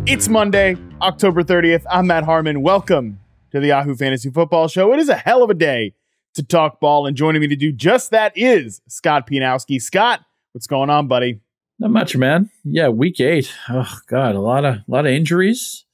It's Monday, October 30th. I'm Matt Harmon. Welcome to the Yahoo Fantasy Football Show. It is a hell of a day to talk ball, and joining me to do just that is Scott Pianowski. Scott, what's going on, buddy? Not much, man. Yeah, week 8. Oh God, a lot of injuries.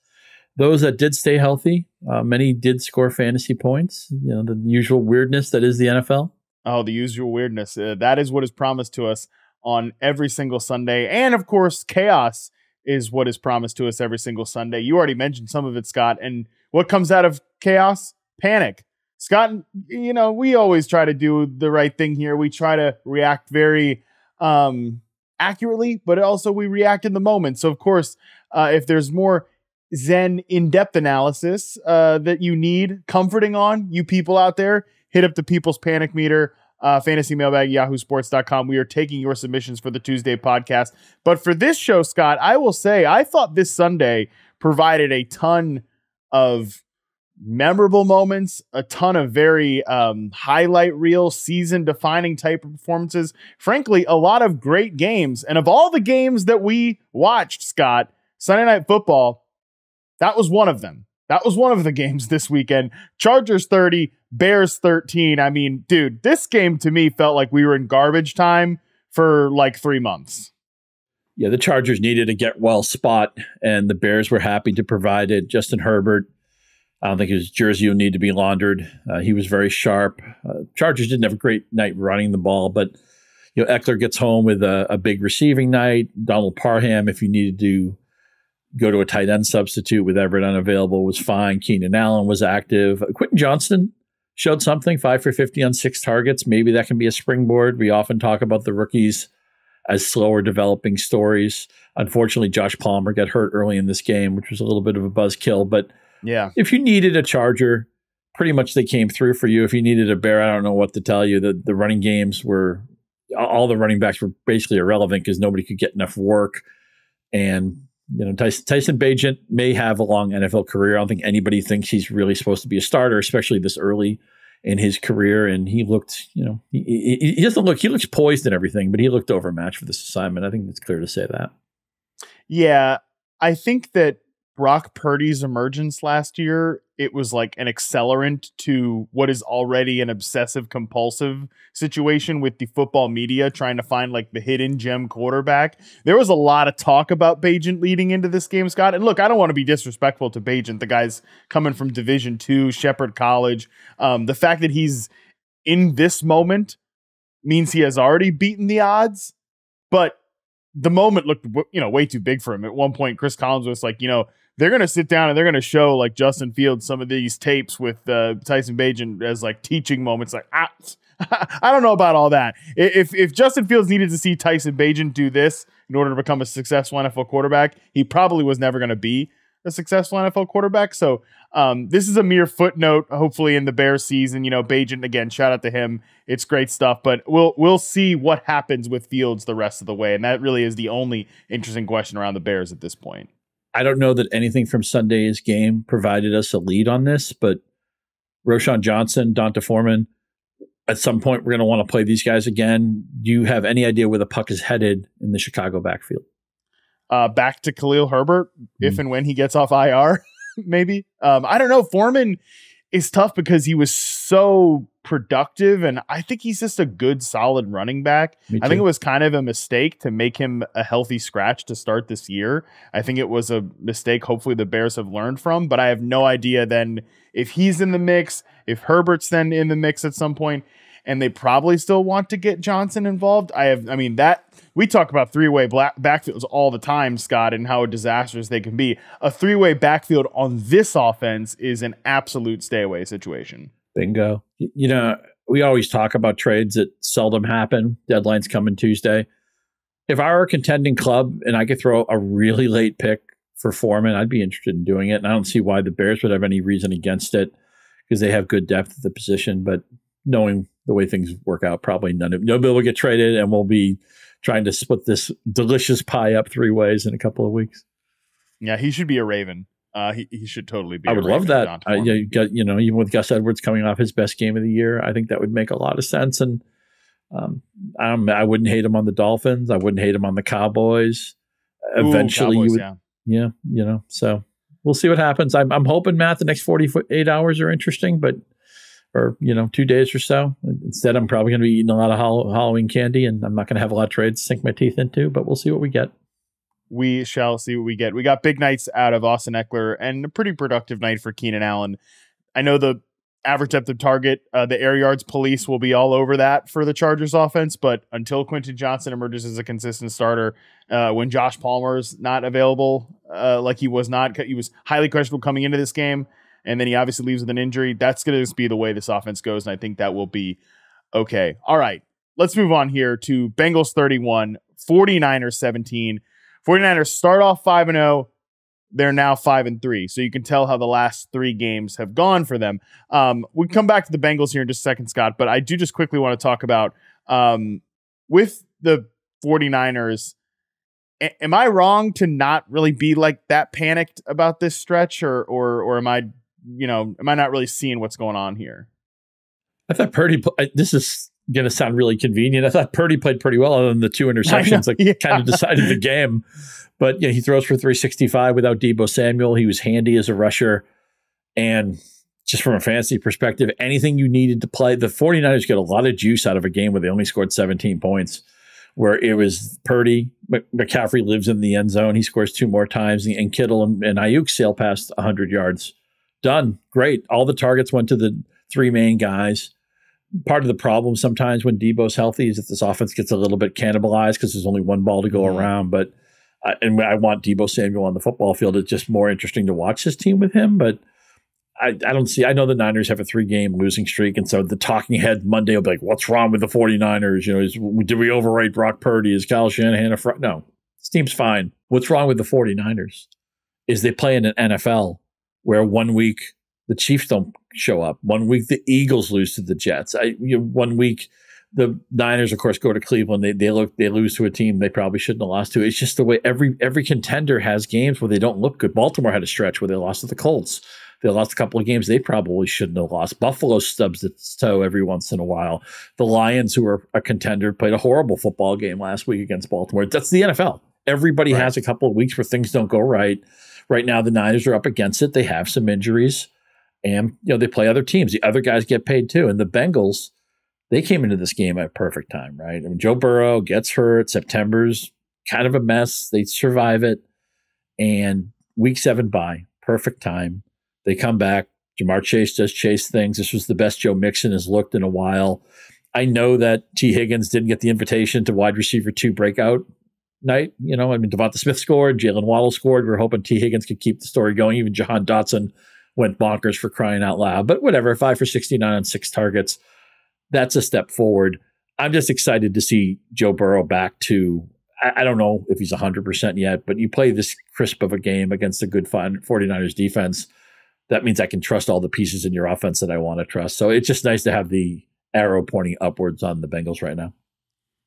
Those that did stay healthy, many did score fantasy points. You know, the usual weirdness that is the NFL. Oh, the usual weirdness. That is what is promised to us on every single Sunday, and of course, chaos is what is promised to us every single Sunday. You already mentioned some of it, Scott. And what comes out of chaos? Panic. Scott, you know, we always try to do the right thing here. We try to react very accurately, but also we react in the moment. So, of course, if there's more Zen in-depth analysis that you need comforting on, you people out there, hit up the People's Panic Meter. Fantasy mailbag, yahoosports.com. We are taking your submissions for the Tuesday podcast. But for this show, Scott, I will say I thought this Sunday provided a ton of memorable moments, a ton of very highlight reel, season-defining type of performances. Frankly, a lot of great games. And of all the games that we watched, Scott, Sunday Night Football, that was one of them. That was one of the games this weekend. Chargers 30, Bears 13. I mean, dude, this game to me felt like we were in garbage time for like 3 months. Yeah, the Chargers needed a get-well spot, and the Bears were happy to provide it. Justin Herbert, I don't think his jersey will need to be laundered. He was very sharp. Chargers didn't have a great night running the ball, but you know, Eckler gets home with a big receiving night. Donald Parham, if you needed to go to a tight end substitute with Everett unavailable, was fine. Keenan Allen was active. Quentin Johnston showed something, 5 for 50 on 6 targets. Maybe that can be a springboard. We often talk about the rookies as slower developing stories. Unfortunately, Josh Palmer got hurt early in this game, which was a little bit of a buzzkill. But yeah, if you needed a Charger, pretty much they came through for you. If you needed a Bear, I don't know what to tell you. The running games were, all the running backs were basically irrelevant because nobody could get enough work. And you know, Tyson Bagent may have a long NFL career. I don't think anybody thinks he's really supposed to be a starter, especially this early in his career. And he looked, you know, he doesn't look, he looks poised and everything, but he looked overmatched for this assignment. I think it's clear to say that. Yeah, I think that Brock Purdy's emergence last year, it was like an accelerant to what is already an obsessive compulsive situation with the football media trying to find like the hidden gem quarterback. There was a lot of talk about Bagent leading into this game, Scott. And look, I don't want to be disrespectful to Bagent. The guy's coming from Division II, Shepherd College. The fact that he's in this moment means he has already beaten the odds, but the moment looked, you know, way too big for him. At one point, Chris Collins was like, you know, they're going to sit down and they're going to show like Justin Fields some of these tapes with Tyson Bagent as like teaching moments. Like, I don't know about all that. If Justin Fields needed to see Tyson Bagent do this in order to become a successful NFL quarterback, he probably was never going to be a successful NFL quarterback. So this is a mere footnote, hopefully in the Bears season. You know, Bagent, again, shout out to him. It's great stuff, but we'll see what happens with Fields the rest of the way. And that really is the only interesting question around the Bears at this point. I don't know that anything from Sunday's game provided us a lead on this, but Roschon Johnson, Donta Foreman, at some point we're going to want to play these guys again. Do you have any idea where the puck is headed in the Chicago backfield? Back to Khalil Herbert, if and when he gets off IR, maybe. I don't know. Foreman is tough because he was so productive, and I think he's just a good, solid running back. I think it was kind of a mistake to make him a healthy scratch to start this year. I think it was a mistake hopefully the Bears have learned from, but I have no idea then if he's in the mix, if Herbert's then in the mix at some point, and they probably still want to get Johnson involved. We talk about three-way backfields all the time, Scott, and how disastrous they can be. A three-way backfield on this offense is an absolute stay-away situation. Bingo. You know, we always talk about trades that seldom happen. Deadlines coming Tuesday. If I were a contending club and I could throw a really late pick for Foreman, I'd be interested in doing it. And I don't see why the Bears would have any reason against it because they have good depth at the position. But knowing the way things work out, probably nobody will get traded, and we'll be trying to split this delicious pie up 3 ways in a couple of weeks. Yeah, he should be a Raven. He should totally be. I would love that. Even with Gus Edwards coming off his best game of the year, I think that would make a lot of sense. And I wouldn't hate him on the Dolphins. I wouldn't hate him on the Cowboys. Eventually, Cowboys, Yeah, so we'll see what happens. I'm hoping, Matt, the next 48 hours are interesting, or 2 days or so. Instead, I'm probably going to be eating a lot of Halloween candy, and I'm not going to have a lot of trades to sink my teeth into, but we'll see what we get. We shall see what we get. We got big nights out of Austin Eckler and a pretty productive night for Keenan Allen. I know the average depth of target, the air yards police will be all over that for the Chargers offense, but until Quentin Johnson emerges as a consistent starter, when Josh Palmer's not available, like he was highly questionable coming into this game, and then he obviously leaves with an injury, that's going to just be the way this offense goes, and I think that will be okay. All right, let's move on here to Bengals 31, 49ers 17. 49ers start off 5-0. They're now 5-3. So you can tell how the last 3 games have gone for them. We come back to the Bengals here in just a second, Scott, but I do just quickly want to talk about with the 49ers. Am I wrong to not really be like that panicked about this stretch, or am I not really seeing what's going on here? I thought Purdy, this is going to sound really convenient. I thought Purdy played pretty well, other than the 2 interceptions that kind of decided the game. But he throws for 365 without Deebo Samuel. He was handy as a rusher. And just from a fantasy perspective, anything you needed to play, the 49ers get a lot of juice out of a game where they only scored 17 points, where it was Purdy. McCaffrey lives in the end zone. He scores 2 more times, and Kittle and Ayuk sail past 100 yards. Done. Great. All the targets went to the 3 main guys. Part of the problem sometimes when Deebo's healthy is that this offense gets a little bit cannibalized because there's only one ball to go around. But and I want Deebo Samuel on the football field. It's just more interesting to watch this team with him. But I don't see. I know the Niners have a 3-game losing streak, and so the talking head Monday will be like, "What's wrong with the 49ers? Did we overrate Brock Purdy? Is Kyle Shanahan a front?" No, this team's fine. What's wrong with the 49ers is they play in an NFL where 1 week the Chiefs don't show up. 1 week the Eagles lose to the Jets. 1 week the Niners, of course, go to Cleveland. They lose to a team they probably shouldn't have lost to. It's just the way every contender has games where they don't look good. Baltimore had a stretch where they lost to the Colts. They lost a couple of games they probably shouldn't have lost. Buffalo stubs its toe every once in a while. The Lions, who are a contender, played a horrible football game last week against Baltimore. That's the NFL. Everybody has a couple of weeks where things don't go right. Right now, the Niners are up against it. They have some injuries. And, they play other teams. The other guys get paid too. And the Bengals, they came into this game at a perfect time, right? I mean, Joe Burrow gets hurt. September's kind of a mess. They survive it. And week 7 bye, perfect time. They come back. Jamar Chase does Chase things. This was the best Joe Mixon has looked in a while. I know that T. Higgins didn't get the invitation to wide receiver 2 breakout night. Devonta Smith scored. Jaylen Waddle scored. We're hoping T. Higgins could keep the story going. Even Jahan Dotson went bonkers for crying out loud. But whatever, 5 for 69 on 6 targets. That's a step forward. I'm just excited to see Joe Burrow back to, I don't know if he's 100% yet, but you play this crisp of a game against a good 49ers defense. That means I can trust all the pieces in your offense that I want to trust. So it's just nice to have the arrow pointing upwards on the Bengals right now.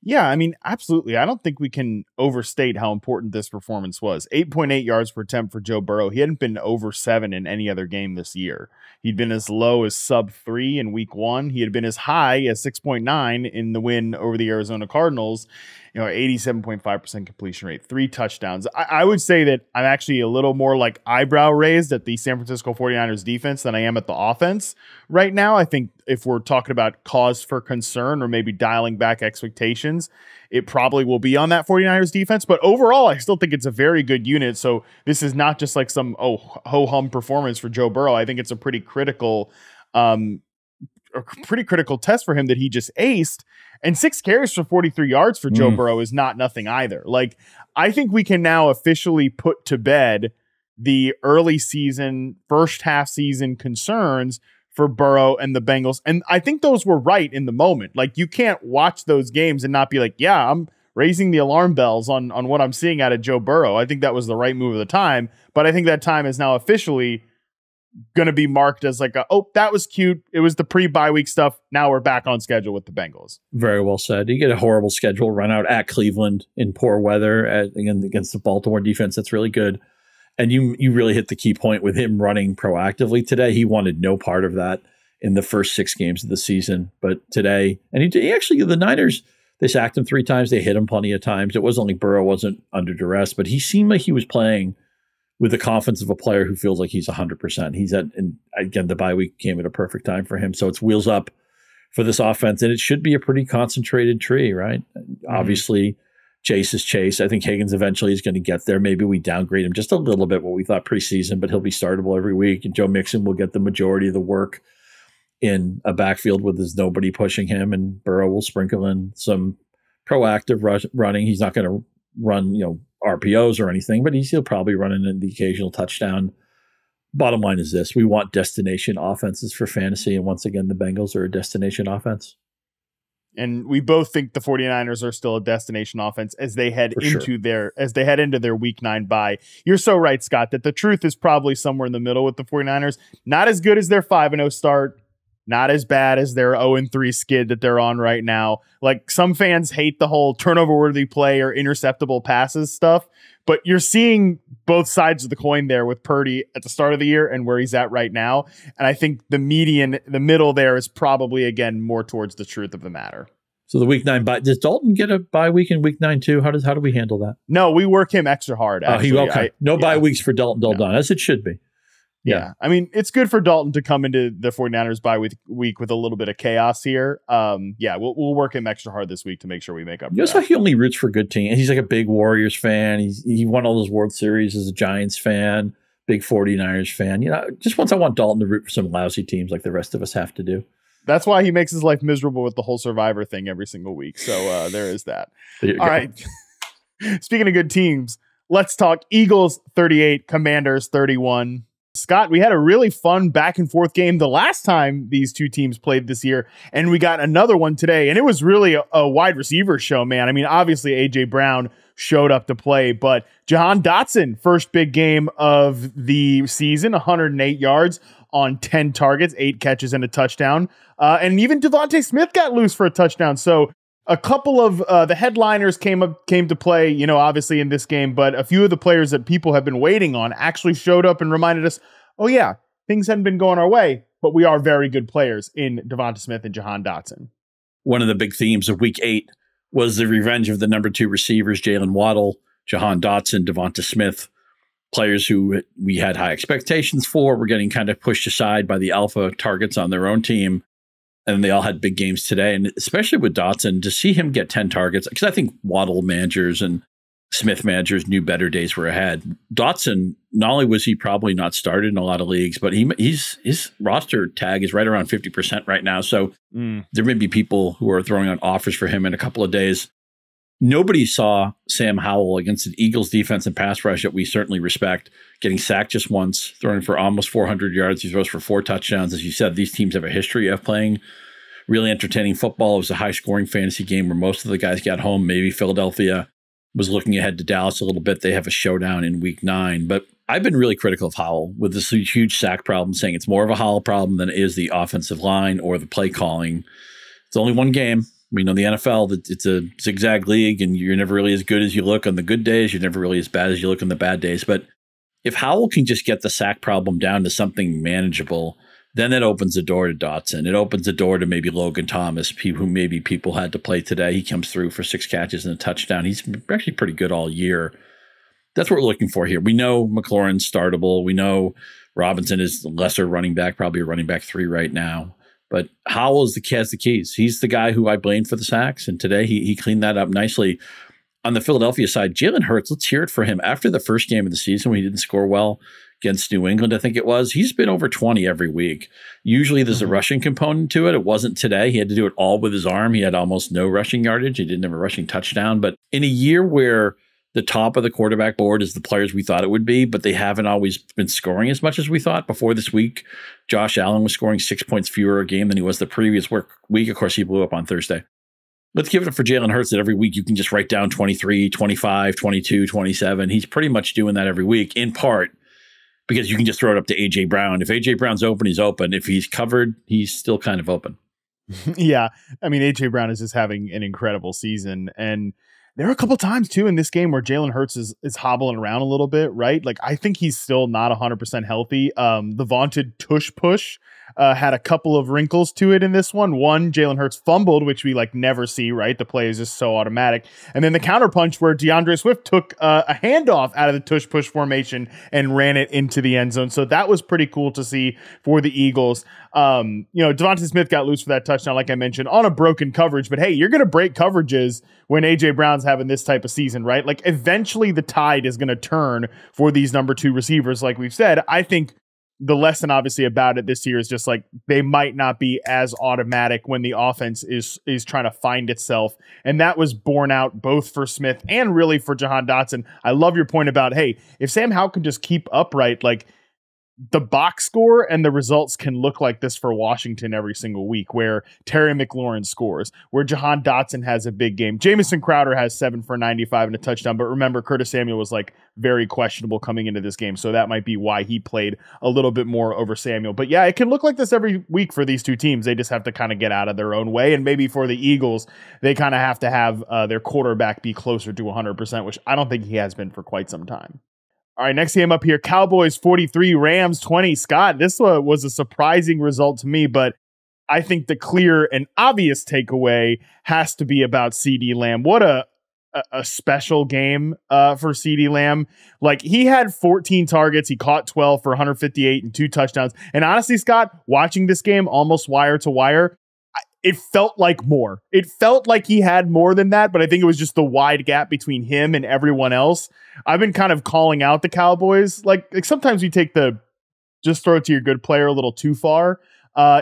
Yeah, absolutely. I don't think we can overstate how important this performance was. 8.8 yards per attempt for Joe Burrow. He hadn't been over 7 in any other game this year. He'd been as low as sub 3 in week 1. He had been as high as 6.9 in the win over the Arizona Cardinals. 87.5% completion rate, 3 touchdowns. I would say that I'm actually a little more like eyebrow raised at the San Francisco 49ers defense than I am at the offense right now. I think if we're talking about cause for concern or maybe dialing back expectations, it probably will be on that 49ers defense. But overall, I still think it's a very good unit. So this is not just like some ho-hum performance for Joe Burrow. I think it's a pretty critical test for him that he just aced. And 6 carries for 43 yards for Joe Burrow is not nothing either. Like, I think we can now officially put to bed the early season, first half season concerns for Burrow and the Bengals. And I think those were right in the moment. Like, you can't watch those games and not be like, yeah, I'm raising the alarm bells on what I'm seeing out of Joe Burrow. I think that was the right move of the time. But I think that time is now officially going to be marked as like, that was cute. It was the pre-bye week stuff. Now we're back on schedule with the Bengals. Very well said. You get a horrible schedule run out at Cleveland in poor weather against the Baltimore defense. That's really good. And you really hit the key point with him running proactively today. He wanted no part of that in the first 6 games of the season. But today, and he actually, the Niners, they sacked him 3 times. They hit him plenty of times. It wasn't like Burrow wasn't under duress, but he seemed like he was playing with the confidence of a player who feels like he's 100%. And again, the bye week came at a perfect time for him. So it's wheels up for this offense, and it should be a pretty concentrated tree, right? Obviously, Chase is Chase. I think Higgins eventually is going to get there. Maybe we downgrade him just a little bit what we thought preseason, but he'll be startable every week. And Joe Mixon will get the majority of the work in a backfield with there's nobody pushing him, and Burrow will sprinkle in some proactive running. He's not going to run, RPOs or anything, but he'll probably run in the occasional touchdown. Bottom line is this: we want destination offenses for fantasy, and once again, the Bengals are a destination offense. And we both think the 49ers are still a destination offense as they head into their week 9 bye. You're so right, Scott, that the truth is probably somewhere in the middle with the 49ers. Not as good as their 5-0 start, not as bad as their 0-3 skid that they're on right now. Like, some fans hate the whole turnover-worthy play or interceptable passes stuff, but you're seeing both sides of the coin there with Purdy at the start of the year and where he's at right now. And I think the middle there is probably, again, more towards the truth of the matter. So the week 9 bye, does Dalton get a bye week in week 9 too? How do we handle that? No, we work him extra hard. Actually. No bye weeks for Dalton, as it should be. Yeah. I mean, it's good for Dalton to come into the 49ers bye week with a little bit of chaos here. We'll work him extra hard this week to make sure we make up for that. How he only roots for good teams. He's like a big Warriors fan. He won all those World Series as a Giants fan, big 49ers fan. Just once I want Dalton to root for some lousy teams like the rest of us have to do. That's why he makes his life miserable with the whole Survivor thing every single week. So there is that. All right. Speaking of good teams, let's talk Eagles 38, Commanders 31. Scott, we had a really fun back and forth game the last time these two teams played this year, and we got another one today, and it was really a wide receiver show, man. I mean, obviously A.J. Brown showed up to play, but Jahan Dotson, first big game of the season, 108 yards on 10 targets, 8 catches and a touchdown, and even Devonta Smith got loose for a touchdown. So a couple of the headliners came to play, obviously in this game, but a few of the players that people have been waiting on actually showed up and reminded us, oh yeah, things hadn't been going our way, but we are very good players in Devonta Smith and Jahan Dotson. One of the big themes of week 8 was the revenge of the number 2 receivers, Jaylen Waddle, Jahan Dotson, Devonta Smith, players who we had high expectations for, were getting kind of pushed aside by the alpha targets on their own team. And they all had big games today. And especially with Dotson, to see him get 10 targets, because I think Waddle managers and Smith managers knew better days were ahead. Dotson, not only was he probably not started in a lot of leagues, but his roster tag is right around 50% right now. So there may be people who are throwing out offers for him in a couple of days. Nobody saw Sam Howell against an Eagles defense and pass rush that we certainly respect, getting sacked just once, throwing for almost 400 yards. He throws for 4 touchdowns. As you said, these teams have a history of playing really entertaining football. It was a high-scoring fantasy game where most of the guys got home. Maybe Philadelphia was looking ahead to Dallas a little bit. They have a showdown in week 9. But I've been really critical of Howell with this huge sack problem, saying it's more of a Howell problem than it is the offensive line or the play calling. It's only one game. We know the NFL, it's a zigzag league, and you're never really as good as you look on the good days. You're never really as bad as you look on the bad days. But if Howell can just get the sack problem down to something manageable, then that opens the door to Dotson. It opens the door to maybe Logan Thomas, who maybe people had to play today. He comes through for 6 catches and a touchdown. He's actually pretty good all year. That's what we're looking for here. We know McLaurin's startable. We know Robinson is the lesser running back, probably a running back 3 right now. But Howell has the keys. He's the guy who I blamed for the sacks, and today he cleaned that up nicely. On the Philadelphia side, Jalen Hurts, let's hear it for him. After the first game of the season when he didn't score well against New England, I think it was, he's been over 20 every week. Usually there's a rushing component to it. It wasn't today. He had to do it all with his arm. He had almost no rushing yardage. He didn't have a rushing touchdown. But in a year where the top of the quarterback board is the players we thought it would be, but they haven't always been scoring as much as we thought. Before this week, Josh Allen was scoring 6 points fewer a game than he was the previous week. Of course, he blew up on Thursday. Let's give it up for Jalen Hurts that every week you can just write down 23, 25, 22, 27. He's pretty much doing that every week, in part because you can just throw it up to A.J. Brown. If A.J. Brown's open, he's open. If he's covered, he's still kind of open. Yeah. I mean, A.J. Brown is just having an incredible season. And there are a couple times, too, in this game where Jalen Hurts is hobbling around a little bit, right? Like, I think he's still not 100% healthy. The vaunted tush push had a couple of wrinkles to it in this one. One, Jalen Hurts fumbled, which we like never see, right? The play is just so automatic. And then the counterpunch where DeAndre Swift took a handoff out of the tush push formation and ran it into the end zone. So that was pretty cool to see for the Eagles. Devonta Smith got loose for that touchdown, like I mentioned, on a broken coverage. But hey, you're going to break coverages when AJ Brown's having this type of season, right? Like eventually the tide is going to turn for these number 2 receivers. Like we've said, I think the lesson obviously about it this year is just like they might not be as automatic when the offense is trying to find itself. And that was borne out both for Smith and really for Jahan Dotson. I love your point about, hey, if Sam Howell can just keep upright, like the box score and the results can look like this for Washington every single week, where Terry McLaurin scores, where Jahan Dotson has a big game. Jamison Crowder has 7 for 95 and a touchdown. But remember, Curtis Samuel was like very questionable coming into this game. So that might be why he played a little bit more over Samuel. But yeah, it can look like this every week for these two teams. They just have to kind of get out of their own way. And maybe for the Eagles, they kind of have to have their quarterback be closer to 100%, which I don't think he has been for quite some time. All right, next game up here, Cowboys 43, Rams 20. Scott, this was a surprising result to me, but I think the clear and obvious takeaway has to be about CeeDee Lamb. What a special game for CeeDee Lamb. Like, he had 14 targets. He caught 12 for 158 and 2 touchdowns. And honestly, Scott, watching this game almost wire to wire, it felt like more. It felt like he had more than that, but I think it was just the wide gap between him and everyone else. I've been kind of calling out the Cowboys. Like sometimes you take the just throw it to your good player a little too far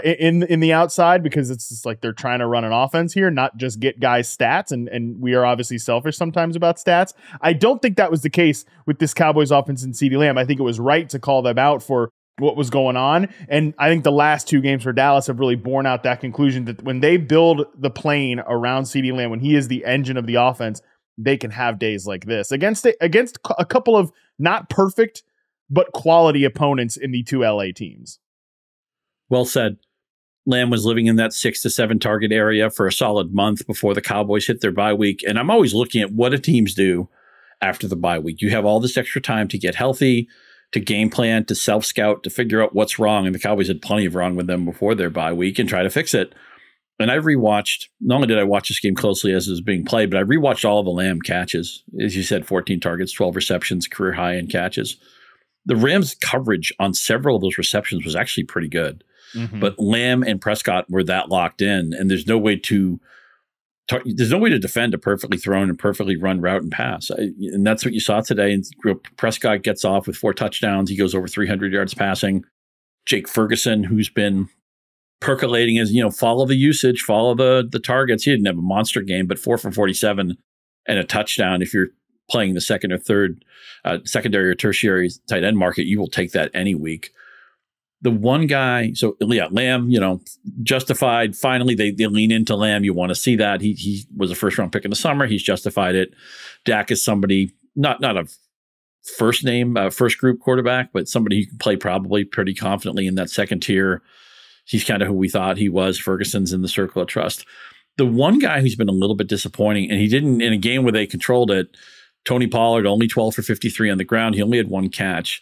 in the outside, because it's just like they're trying to run an offense here, not just get guys stats. And we are obviously selfish sometimes about stats. I don't think that was the case with this Cowboys offense and CeeDee Lamb. I think it was right to call them out for what was going on. And I think the last 2 games for Dallas have really borne out that conclusion, that when they build the plane around CeeDee Lamb, when he is the engine of the offense, they can have days like this against a couple of not perfect, but quality opponents in the 2 LA teams. Well said. Lamb was living in that 6 to 7 target area for a solid month before the Cowboys hit their bye week. And I'm always looking at what do teams do after the bye week. You have all this extra time to get healthy, to game plan, to self-scout, to figure out what's wrong. And the Cowboys had plenty of wrong with them before their bye week and try to fix it. And I rewatched, not only did I watch this game closely as it was being played, but I rewatched all of the Lamb catches. As you said, 14 targets, 12 receptions, career high in catches. The Rams' coverage on several of those receptions was actually pretty good. Mm-hmm. But Lamb and Prescott were that locked in, and there's no way to defend a perfectly thrown and perfectly run route and pass. And that's what you saw today. And Prescott gets off with 4 touchdowns. He goes over 300 yards passing. Jake Ferguson, who's been percolating as, follow the usage, follow the targets. He didn't have a monster game, but 4 for 47 and a touchdown. If you're playing the second or third, secondary or tertiary tight end market, you will take that any week. The one guy, so yeah, Lamb, justified. Finally, they lean into Lamb. You want to see that. He was a first round pick in the summer. He's justified it. Dak is somebody, not a first group quarterback, but somebody who can play probably pretty confidently in that second tier. He's kind of who we thought he was. Ferguson's in the circle of trust. The one guy who's been a little bit disappointing, and he didn't in a game where they controlled it, Tony Pollard, only 12 for 53 on the ground. He only had 1 catch.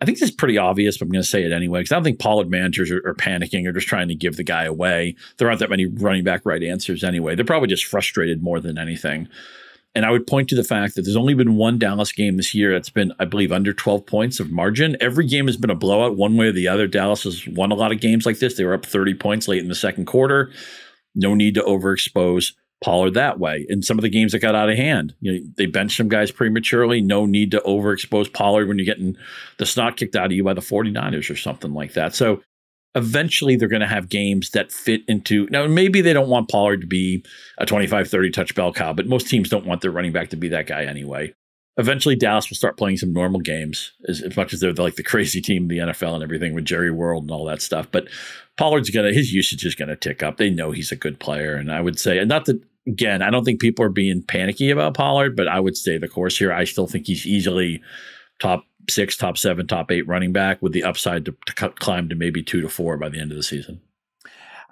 I think this is pretty obvious, but I'm going to say it anyway, because I don't think Pollard managers are panicking or just trying to give the guy away. There aren't that many running back right answers anyway. They're probably just frustrated more than anything. And I would point to the fact that there's only been 1 Dallas game this year that's been, I believe, under 12 points of margin. Every game has been a blowout one way or the other. Dallas has won a lot of games like this. They were up 30 points late in the second quarter. No need to overexpose Pollard that way. In some of the games that got out of hand, they benched some guys prematurely. No need to overexpose Pollard when you're getting the snot kicked out of you by the 49ers or something like that. So eventually they're going to have games that fit into, now maybe they don't want Pollard to be a 25-30 touch bell cow, but most teams don't want their running back to be that guy anyway. Eventually Dallas will start playing some normal games as much as they're like the crazy team in the NFL and everything with Jerry World and all that stuff. But his usage is going to tick up. They know he's a good player. And I would say, and not that, again, I don't think people are being panicky about Pollard, but I would stay the course here. I still think he's easily top 6, top 7, top 8 running back with the upside to climb to maybe 2 to 4 by the end of the season.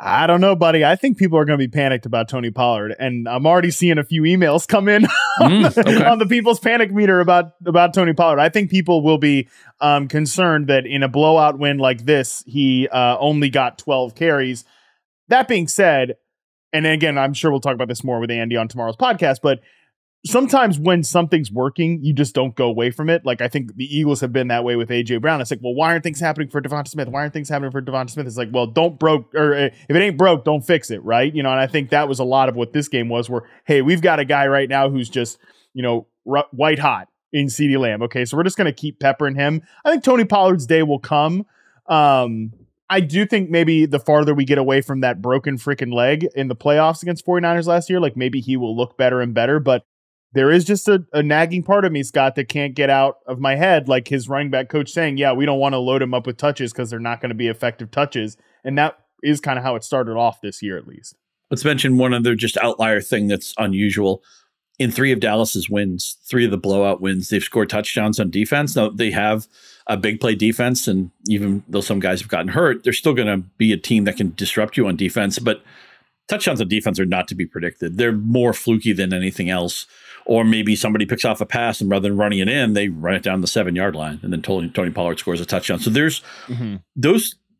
I don't know, buddy. I think people are going to be panicked about Tony Pollard, and I'm already seeing a few emails come in on the people's panic meter about Tony Pollard. I think people will be concerned that in a blowout win like this, he only got 12 carries. That being said, and again, I'm sure we'll talk about this more with Andy on tomorrow's podcast, but sometimes when something's working, you just don't go away from it. Like, I think the Eagles have been that way with A.J. Brown. It's like, well, why aren't things happening for Devonta Smith? Why aren't things happening for Devonta Smith? It's like, well, if it ain't broke, don't fix it, right? You know, and I think that was a lot of what this game was, where, hey, we've got a guy right now who's just, you know, white hot in CeeDee Lamb. Okay, so we're just going to keep peppering him. I think Tony Pollard's day will come. I do think maybe the farther we get away from that broken freaking leg in the playoffs against 49ers last year, like maybe he will look better and better, but there is just a nagging part of me, Scott, that can't get out of my head, like his running back coach saying, yeah, we don't want to load him up with touches because they're not going to be effective touches. And that is kind of how it started off this year, at least. Let's mention one other just outlier thing that's unusual. In 3 of Dallas's wins, 3 of the blowout wins, they've scored touchdowns on defense. Now, they have a big play defense, and even though some guys have gotten hurt, they're still going to be a team that can disrupt you on defense. But touchdowns on defense are not to be predicted. They're more fluky than anything else. Or maybe somebody picks off a pass, and rather than running it in, they run it down the 7-yard line, and then Tony Pollard scores a touchdown. So there's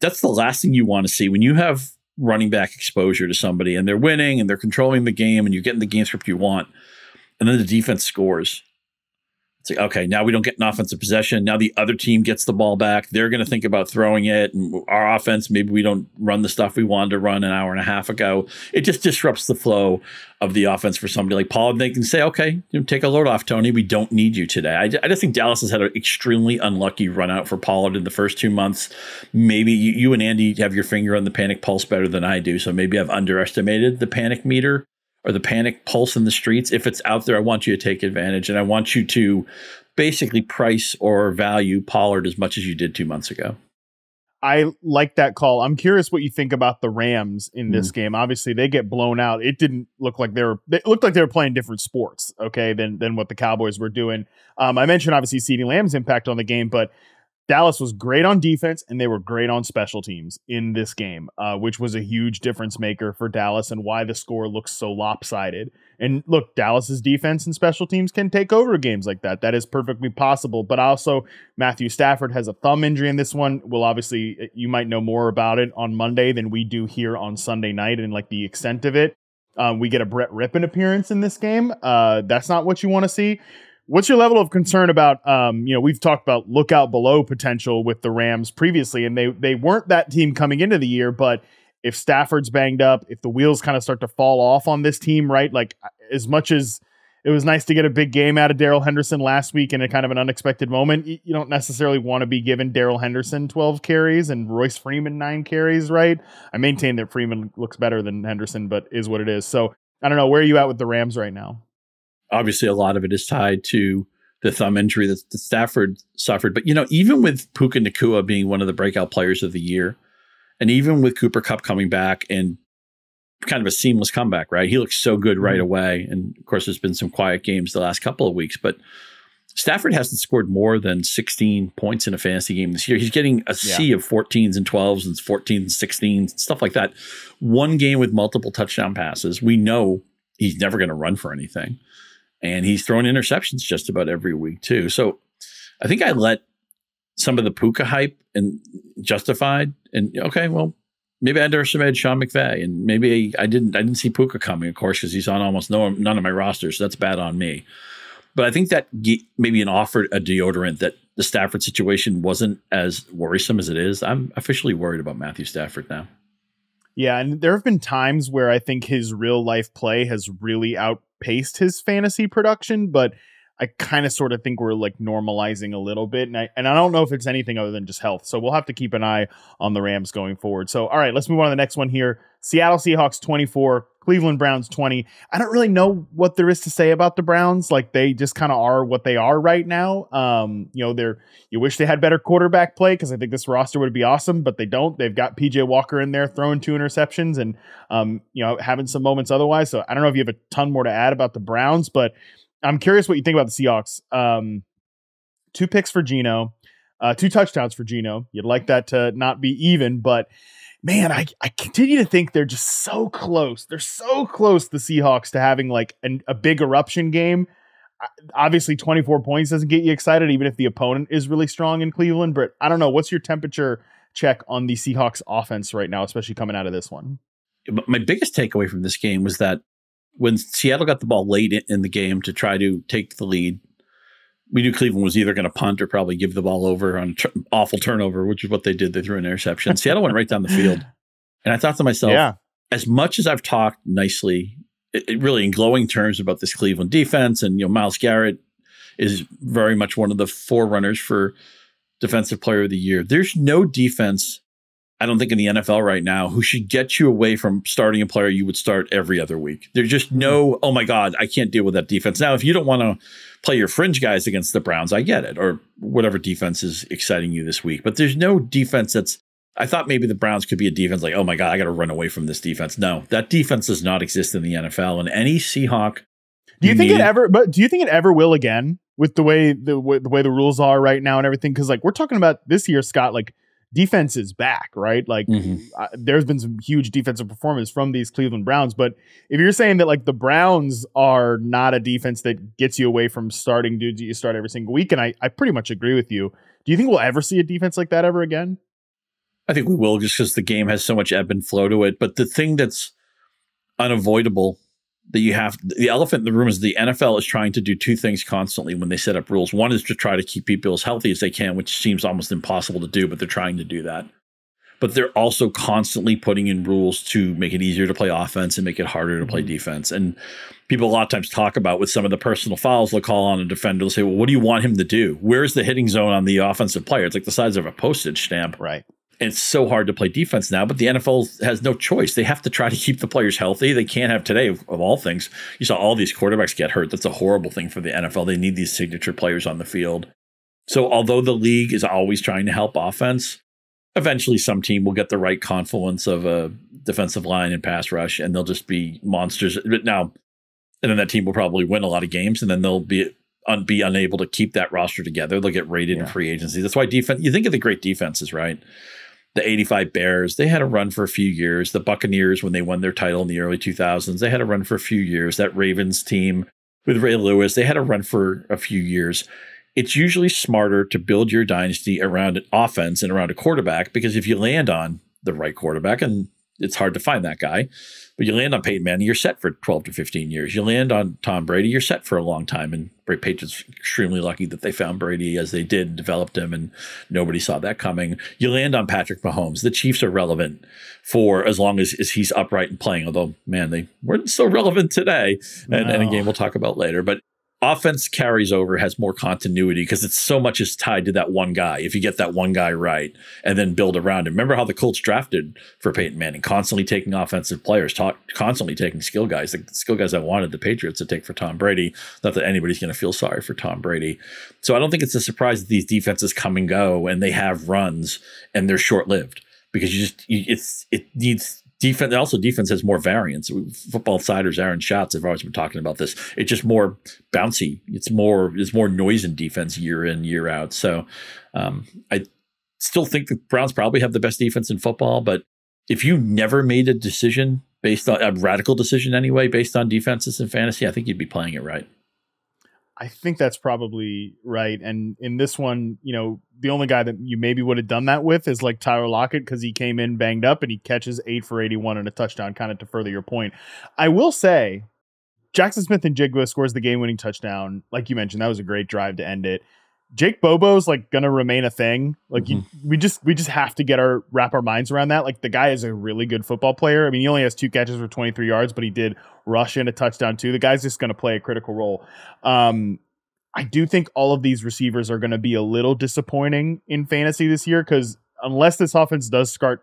that's the last thing you want to see when you have running back exposure to somebody and they're winning and they're controlling the game and you're getting the game script you want, and then the defense scores. It's like, okay, now we don't get an offensive possession. Now the other team gets the ball back. They're going to think about throwing it. And our offense, maybe we don't run the stuff we wanted to run an hour and a half ago. It just disrupts the flow of the offense for somebody like Pollard. They can say, okay, take a load off, Tony. We don't need you today. I just think Dallas has had an extremely unlucky run out for Pollard in the first 2 months. Maybe you and Andy have your finger on the panic pulse better than I do. So maybe I've underestimated the panic meter or the panic pulse in the streets. If it's out there, I want you to take advantage, and I want you to basically price or value Pollard as much as you did 2 months ago. I like that call. I'm curious what you think about the Rams in this game. Obviously, they get blown out. It didn't look like they looked like they were playing different sports, okay, than what the Cowboys were doing. I mentioned obviously CeeDee Lamb's impact on the game, but Dallas was great on defense, and they were great on special teams in this game, which was a huge difference maker for Dallas and why the score looks so lopsided. And look, Dallas's defense and special teams can take over games like that. That is perfectly possible. But also, Matthew Stafford has a thumb injury in this one. Well, obviously, you might know more about it on Monday than we do here on Sunday night and like the extent of it. We get a Brett Rippon appearance in this game. That's not what you want to see. What's your level of concern about, we've talked about lookout below potential with the Rams previously, and they weren't that team coming into the year, but if Stafford's banged up, if the wheels kind of start to fall off on this team, right? Like, as much as it was nice to get a big game out of Darrell Henderson last week in a kind of an unexpected moment, you don't necessarily want to be giving Darrell Henderson 12 carries and Royce Freeman 9 carries, right? I maintain that Freeman looks better than Henderson, but is what it is. So I don't know. Where are you at with the Rams right now? Obviously, a lot of it is tied to the thumb injury that Stafford suffered. But, even with Puka Nacua being one of the breakout players of the year, and even with Cooper Kupp coming back and kind of a seamless comeback, right? He looks so good right away. And, of course, there's been some quiet games the last couple of weeks. But Stafford hasn't scored more than 16 points in a fantasy game this year. He's getting a sea of 14s and 12s and 14s and 16s, stuff like that. One game with multiple touchdown passes. We know he's never going to run for anything. And he's throwing interceptions just about every week, too. So I think I let some of the Puka hype and justified. And, okay, well, maybe I underestimated Sean McVay. And maybe I didn't see Puka coming, of course, because he's on almost none of my rosters. So that's bad on me. But I think that maybe an offer, a deodorant, that the Stafford situation wasn't as worrisome as it is. I'm officially worried about Matthew Stafford now. Yeah, and there have been times where I think his real life play has really outpaced his fantasy production, but I kind of sort of think we're like normalizing a little bit. And I don't know if it's anything other than just health. So we'll have to keep an eye on the Rams going forward. So, all right, let's move on to the next one here. Seattle Seahawks 24, Cleveland Browns 20. I don't really know what there is to say about the Browns. Like, they just kind of are what they are right now. You wish they had better quarterback play, because I think this roster would be awesome, but they don't. They've got PJ Walker in there throwing 2 interceptions and, having some moments otherwise. So I don't know if you have a ton more to add about the Browns, but I'm curious what you think about the Seahawks. 2 picks for Geno, 2 touchdowns for Geno. You'd like that to not be even, but man, I continue to think they're just so close. They're so close, the Seahawks, to having like a big eruption game. Obviously, 24 points doesn't get you excited, even if the opponent is really strong in Cleveland. But I don't know. What's your temperature check on the Seahawks offense right now, especially coming out of this one? My biggest takeaway from this game was that when Seattle got the ball late in the game to try to take the lead, we knew Cleveland was either going to punt or probably give the ball over on awful turnover, which is what they did. They threw an interception. Seattle went right down the field. And I thought to myself, as much as I've talked nicely, really in glowing terms about this Cleveland defense, and Myles Garrett is very much one of the forerunners for Defensive Player of the Year. There's no defense, I don't think, in the NFL right now who should get you away from starting a player you would start every other week. There's just no, oh my God, I can't deal with that defense. Now, if you don't want to play your fringe guys against the Browns, I get it, or whatever defense is exciting you this week. But there's no defense that's, I thought maybe the Browns could be a defense like, oh my God, I got to run away from this defense. No, that defense does not exist in the NFL. And any Seahawk. Do you think it ever will again with the way the rules are right now and everything? Because like we're talking about this year, Scott, like defense is back, right? Like there's been some huge defensive performance from these Cleveland Browns. But if you're saying that like the Browns are not a defense that gets you away from starting dudes that you start every single week, and I pretty much agree with you. Do you think we'll ever see a defense like that ever again? I think we will, just because the game has so much ebb and flow to it. But the thing that's unavoidable, that you have, the elephant in the room, is the NFL is trying to do two things constantly when they set up rules. One is to try to keep people as healthy as they can, which seems almost impossible to do, but they're trying to do that. But they're also constantly putting in rules to make it easier to play offense and make it harder to play defense. And people a lot of times talk about with some of the personal fouls they'll call on a defender. They'll say, well, what do you want him to do? Where's the hitting zone on the offensive player? It's like the size of a postage stamp. Right. And it's so hard to play defense now, but the NFL has no choice. They have to try to keep the players healthy. They can't have today, of all things. You saw all these quarterbacks get hurt. That's a horrible thing for the NFL. They need these signature players on the field. So although the league is always trying to help offense, eventually some team will get the right confluence of a defensive line and pass rush, and they'll just be monsters. But now, and then that team will probably win a lot of games, and then they'll be unable to keep that roster together. They'll get rated in free agency. That's why defense, you think of the great defenses, right? The 85 Bears, they had a run for a few years. The Buccaneers, when they won their title in the early 2000s, they had a run for a few years. That Ravens team with Ray Lewis, they had a run for a few years. It's usually smarter to build your dynasty around an offense and around a quarterback, because if you land on the right quarterback, and it's hard to find that guy, but you land on Peyton Manning, you're set for 12 to 15 years. You land on Tom Brady, you're set for a long time. And Patriots extremely lucky that they found Brady as they did, developed him, and nobody saw that coming. You land on Patrick Mahomes. The Chiefs are relevant for as long as he's upright and playing, although, man, they weren't so relevant today. And a game we'll talk about later. But offense carries over, has more continuity, because it's so much is tied to that one guy. If you get that one guy right and then build around him. Remember how the Colts drafted for Peyton Manning, constantly taking offensive players, constantly taking skill guys, the skill guys I wanted the Patriots to take for Tom Brady. Not that anybody's going to feel sorry for Tom Brady. So I don't think it's a surprise that these defenses come and go and they have runs and they're short-lived, because it needs defense. Also, defense has more variance. Football Insider's Aaron Schatz have always been talking about this. It's just more bouncy. There's more noise in defense year in, year out. So I still think the Browns probably have the best defense in football. But if you never made a decision based on a radical decision anyway, based on defenses in fantasy, I think you'd be playing it right. I think that's probably right. And in this one, the only guy that you maybe would have done that with is like Tyler Lockett, because he came in banged up and he catches 8 for 81 and a touchdown, kind of to further your point. I will say Jackson Smith-Njigba scores the game-winning touchdown. Like you mentioned, that was a great drive to end it. Jake Bobo's like going to remain a thing. Like we just have to wrap our minds around that. Like the guy is a really good football player. I mean, he only has 2 catches for 23 yards, but he did rush in a touchdown too. The guy's just going to play a critical role. I do think all of these receivers are going to be a little disappointing in fantasy this year, because unless this offense does start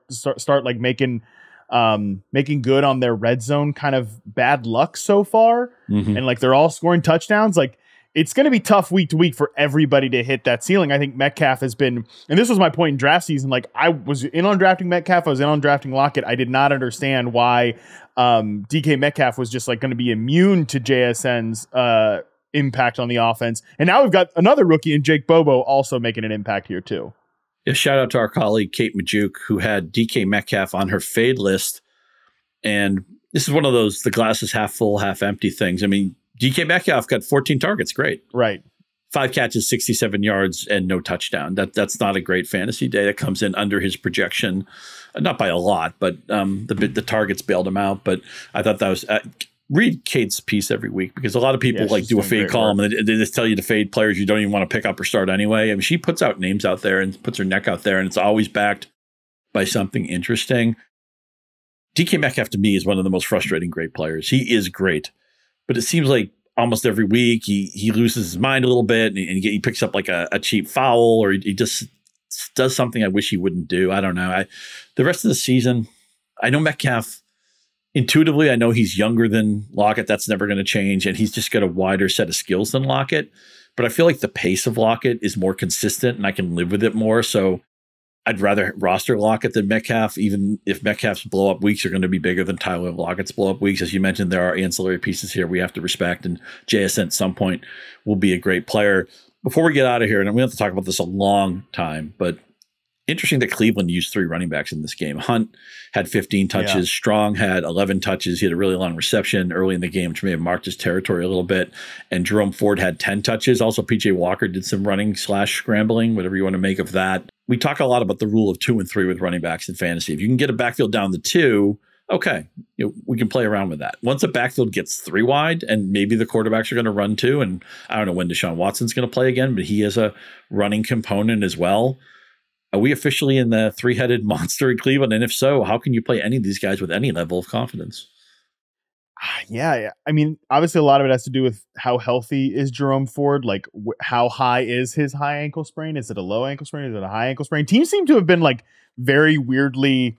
like making good on their red zone kind of bad luck so far, and like they're all scoring touchdowns, like it's going to be tough week to week for everybody to hit that ceiling. I think Metcalf has been, and this was my point in draft season, like I was in on drafting Metcalf, I was in on drafting Lockett. I did not understand why DK Metcalf was just like going to be immune to JSN's impact on the offense. And now we've got another rookie in Jake Bobo also making an impact here too. Yeah, shout out to our colleague, Kate Majuk, who had DK Metcalf on her fade list. And this is one of those, the glass is half full, half empty things. I mean, DK Metcalf got 14 targets. Great. Right. 5 catches, 67 yards, and no touchdown. That's not a great fantasy day. That comes in under his projection, not by a lot, but the targets bailed him out. But I thought that was read Kate's piece every week, because a lot of people do a fade column and they just tell you to fade players you don't even want to pick up or start anyway. I mean, she puts out names out there and puts her neck out there, and it's always backed by something interesting. DK Metcalf to me is one of the most frustrating great players. He is great, but it seems like almost every week he loses his mind a little bit, and he picks up like a cheap foul, or he just does something I wish he wouldn't do. I don't know. The rest of the season, I know Metcalf intuitively. I know he's younger than Lockett. That's never going to change, and he's just got a wider set of skills than Lockett. But I feel like the pace of Lockett is more consistent, and I can live with it more. So I'd rather roster Lockett than Metcalf, even if Metcalf's blow-up weeks are going to be bigger than Tyler Lockett's blow-up weeks. As you mentioned, there are ancillary pieces here we have to respect, and JSN at some point will be a great player. Before we get out of here, and we have to talk about this a long time, but interesting that Cleveland used 3 running backs in this game. Hunt had 15 touches. Yeah. Strong had 11 touches. He had a really long reception early in the game, which may have marked his territory a little bit. And Jerome Ford had 10 touches. Also, PJ Walker did some running / scrambling, whatever you want to make of that. We talk a lot about the rule of 2 and 3 with running backs in fantasy. If you can get a backfield down to 2, okay, we can play around with that. Once a backfield gets 3 wide, and maybe the quarterbacks are going to run 2, and I don't know when Deshaun Watson's going to play again, but he has a running component as well. Are we officially in the 3-headed monster in Cleveland? And if so, how can you play any of these guys with any level of confidence? Yeah. I mean, obviously a lot of it has to do with how healthy is Jerome Ford. Like how high is his high ankle sprain? Is it a low ankle sprain? Is it a high ankle sprain? Teams seem to have been like very weirdly,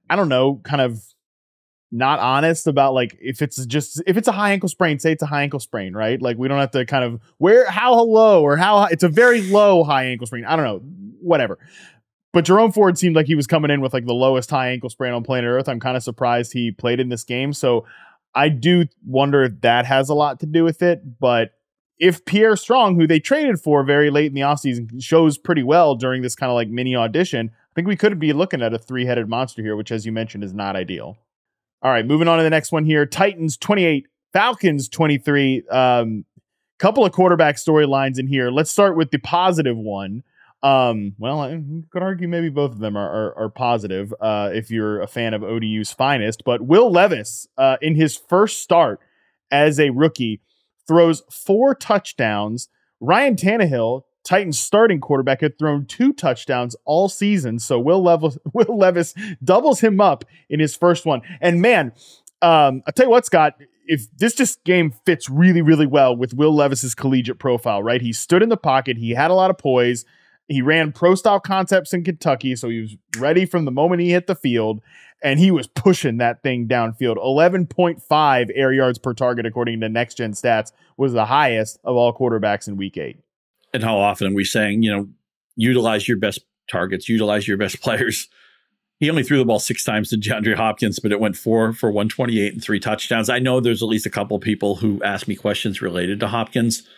I don't know, kind of not honest about like if it's a high ankle sprain, say it's a high ankle sprain, right? Like we don't have to kind of how low or how high. It's a very low high ankle sprain. I don't know, whatever. But Jerome Ford seemed like he was coming in with like the lowest high ankle sprain on planet Earth. I'm kind of surprised he played in this game. So I do wonder if that has a lot to do with it. But if Pierre Strong, who they traded for very late in the offseason, shows pretty well during this kind of like mini audition, I think we could be looking at a 3-headed monster here, which, as you mentioned, is not ideal. All right, moving on to the next one here. Titans 28, Falcons 23. Couple of quarterback storylines in here. Let's start with the positive one. Well, I could argue maybe both of them are positive if you're a fan of ODU's finest. But Will Levis, in his first start as a rookie, throws 4 touchdowns. Ryan Tannehill, Titans starting quarterback, had thrown 2 touchdowns all season. So Will Levis doubles him up in his first one. And man, I'll tell you what, Scott, if this game fits really, really well with Will Levis's collegiate profile, right? He stood in the pocket. He had a lot of poise. He ran pro-style concepts in Kentucky, so he was ready from the moment he hit the field, and he was pushing that thing downfield. 11.5 air yards per target, according to Next Gen Stats, was the highest of all quarterbacks in Week 8. And how often are we saying, utilize your best targets, utilize your best players? He only threw the ball 6 times to DeAndre Hopkins, but it went 4 for 128 and 3 touchdowns. I know there's at least a couple of people who asked me questions related to Hopkins,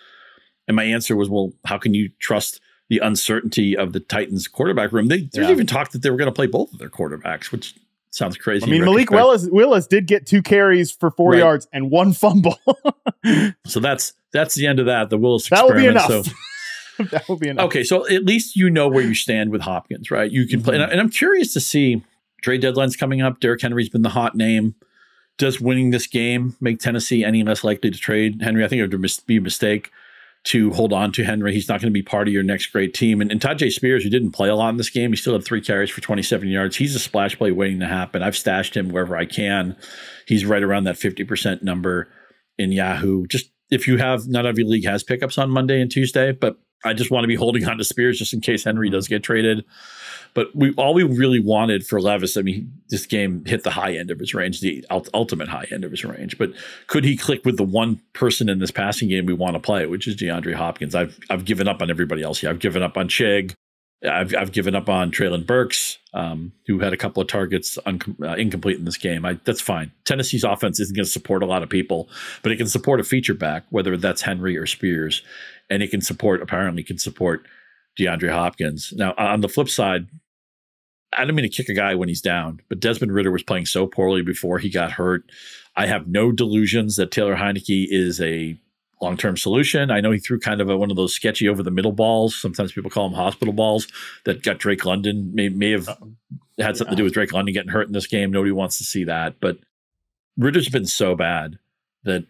and my answer was, well, how can you trust the uncertainty of the Titans quarterback room? There's even talk that they were going to play both of their quarterbacks, which sounds crazy. I mean, Malik Willis did get 2 carries for 4 yards and 1 fumble. So that's the end of that. The Willis experiment. That would be enough. So, that would be enough. Okay, so at least you know where you stand with Hopkins, right? You can play, and I'm curious to see trade deadlines coming up. Derrick Henry's been the hot name. Does winning this game make Tennessee any less likely to trade Henry? I think it would be a mistake to hold on to Henry. He's not going to be part of your next great team. And Tajay Spears, who didn't play a lot in this game, he still had 3 carries for 27 yards. He's a splash play waiting to happen. I've stashed him wherever I can. He's right around that 50% number in Yahoo. Just if you have, not every league has pickups on Monday and Tuesday, but I just want to be holding on to Spears just in case Henry does get traded. But all we really wanted for Levis, I mean, this game hit the high end of his range, the ultimate high end of his range. But could he click with the one person in this passing game we want to play, which is DeAndre Hopkins? I've given up on everybody else here. I've given up on Chig. I've given up on Treylon Burks, who had a couple of targets incomplete in this game. That's fine. Tennessee's offense isn't going to support a lot of people, but it can support a feature back, whether that's Henry or Spears, and it can support DeAndre Hopkins. Now, on the flip side, I don't mean to kick a guy when he's down, but Desmond Ridder was playing so poorly before he got hurt. I have no delusions that Taylor Heineke is a long-term solution. I know he threw kind of one of those sketchy over-the-middle balls. Sometimes people call them hospital balls that got Drake London. May have had something to do with Drake London getting hurt in this game. Nobody wants to see that. But Ridder's been so bad that,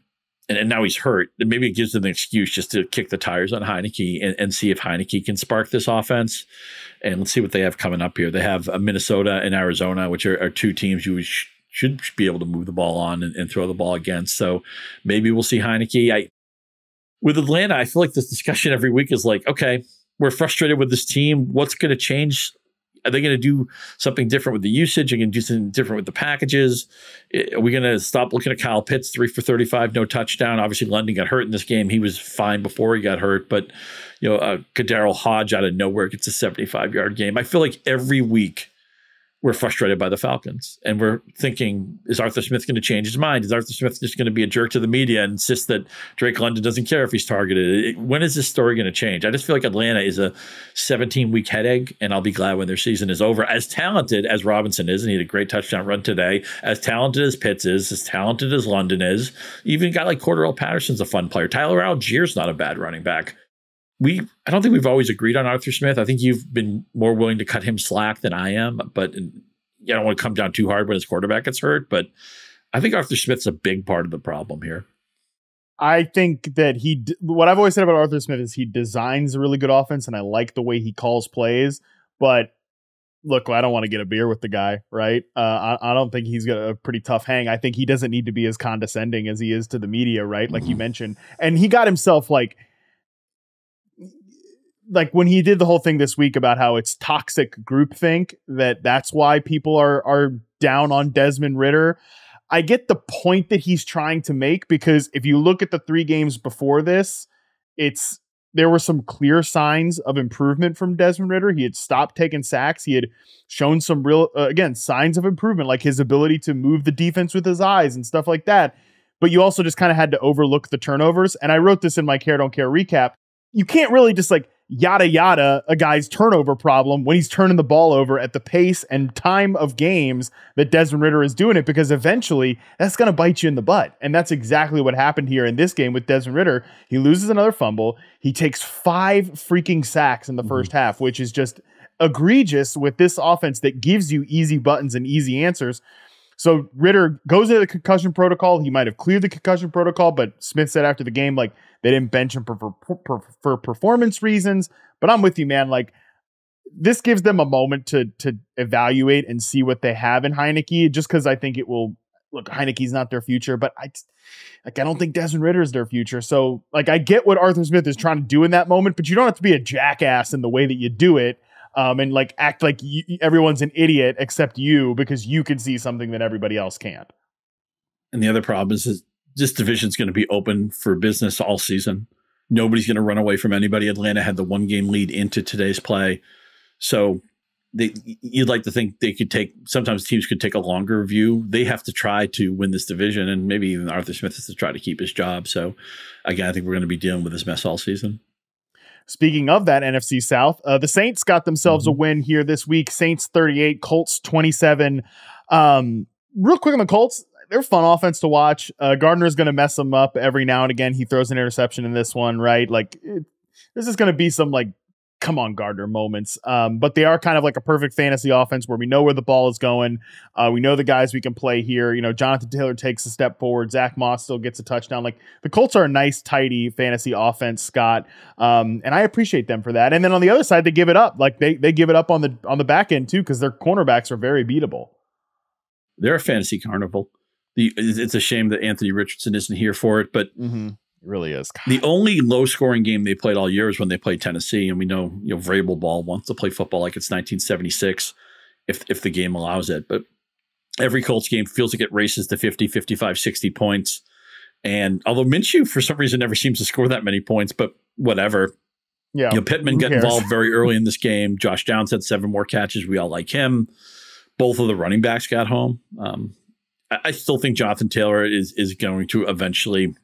and now he's hurt, that maybe it gives them an excuse just to kick the tires on Heineke and see if Heineke can spark this offense. And let's see what they have coming up here. They have Minnesota and Arizona, which are two teams you should be able to move the ball on and throw the ball against. So maybe we'll see Heineke. With Atlanta, I feel like this discussion every week is like, okay, we're frustrated with this team. What's going to change? Are they going to do something different with the usage? Are they going to do something different with the packages? Are we going to stop looking at Kyle Pitts, 3 for 35, no touchdown? Obviously, London got hurt in this game. He was fine before he got hurt. But, Kadarrell Hodge out of nowhere gets a 75-yard game. I feel like every week we're frustrated by the Falcons. And we're thinking, is Arthur Smith going to change his mind? Is Arthur Smith just going to be a jerk to the media and insist that Drake London doesn't care if he's targeted? When is this story going to change? I just feel like Atlanta is a 17-week headache, and I'll be glad when their season is over. As talented as Robinson is, and he had a great touchdown run today, as talented as Pitts is, as talented as London is, even a guy like Cordarrelle Patterson's a fun player. Tyler Allgeier's not a bad running back. I don't think we've always agreed on Arthur Smith. I think you've been more willing to cut him slack than I am, but I don't want to come down too hard when his quarterback gets hurt. But I think Arthur Smith's a big part of the problem here. I think that what I've always said about Arthur Smith is he designs a really good offense, and I like the way he calls plays. But look, I don't want to get a beer with the guy, right? I don't think he's got a pretty tough hang. I think he doesn't need to be as condescending as he is to the media, right? Like you mentioned. And he got himself like when he did the whole thing this week about how it's toxic groupthink, that's why people are down on Desmond Ridder. I get the point that he's trying to make, because if you look at the 3 games before this, there were some clear signs of improvement from Desmond Ridder. He had stopped taking sacks. He had shown some real, signs of improvement, like his ability to move the defense with his eyes and stuff like that. But you also just kind of had to overlook the turnovers. And I wrote this in my Care Don't Care recap. You can't really just yada yada a guy's turnover problem when he's turning the ball over at the pace and time of games that Desmond Ridder is doing it, because eventually that's going to bite you in the butt. And that's exactly what happened here in this game with Desmond Ridder. He loses another fumble. He takes 5 freaking sacks in the first half, which is just egregious with this offense that gives you easy buttons and easy answers. So Ridder goes into the concussion protocol. He might have cleared the concussion protocol, but Smith said after the game, they didn't bench him for performance reasons. But I'm with you, man. This gives them a moment to evaluate and see what they have in Heineke, just because I think it will. Look, Heineke's not their future, but I don't think Desmond Ridder is their future. So I get what Arthur Smith is trying to do in that moment, but you don't have to be a jackass in the way that you do it. And act like everyone's an idiot except you, because you can see something that everybody else can't. And the other problem is this division's going to be open for business all season. Nobody's going to run away from anybody. Atlanta had the 1-game lead into today's play. So you'd like to think sometimes teams could take a longer view. They have to try to win this division, and maybe even Arthur Smith has to try to keep his job. So again, I think we're going to be dealing with this mess all season. Speaking of that NFC South, the Saints got themselves a win here this week. Saints 38, Colts 27. Real quick on the Colts, they're fun offense to watch. Gardner's going to mess them up every now and again. He throws an interception in this one, right? This is going to be some come on, Gardner moments. But they are kind of like a perfect fantasy offense where we know where the ball is going. We know the guys we can play here. Jonathan Taylor takes a step forward. Zach Moss still gets a touchdown. The Colts are a nice, tidy fantasy offense, Scott. And I appreciate them for that. And then on the other side, they give it up. They give it up on the back end too, because their cornerbacks are very beatable. They're a fantasy carnival. It's a shame that Anthony Richardson isn't here for it, but It really is. God. The only low-scoring game they played all year is when they played Tennessee, and we know Vrabel Ball wants to play football like it's 1976 if the game allows it. But every Colts game feels like it races to 50, 55, 60 points. And although Minshew, for some reason, never seems to score that many points, but whatever. Yeah, Pittman got involved very early in this game. Josh Downs had 7 more catches. We all like him. Both of the running backs got home. I still think Jonathan Taylor is going to eventually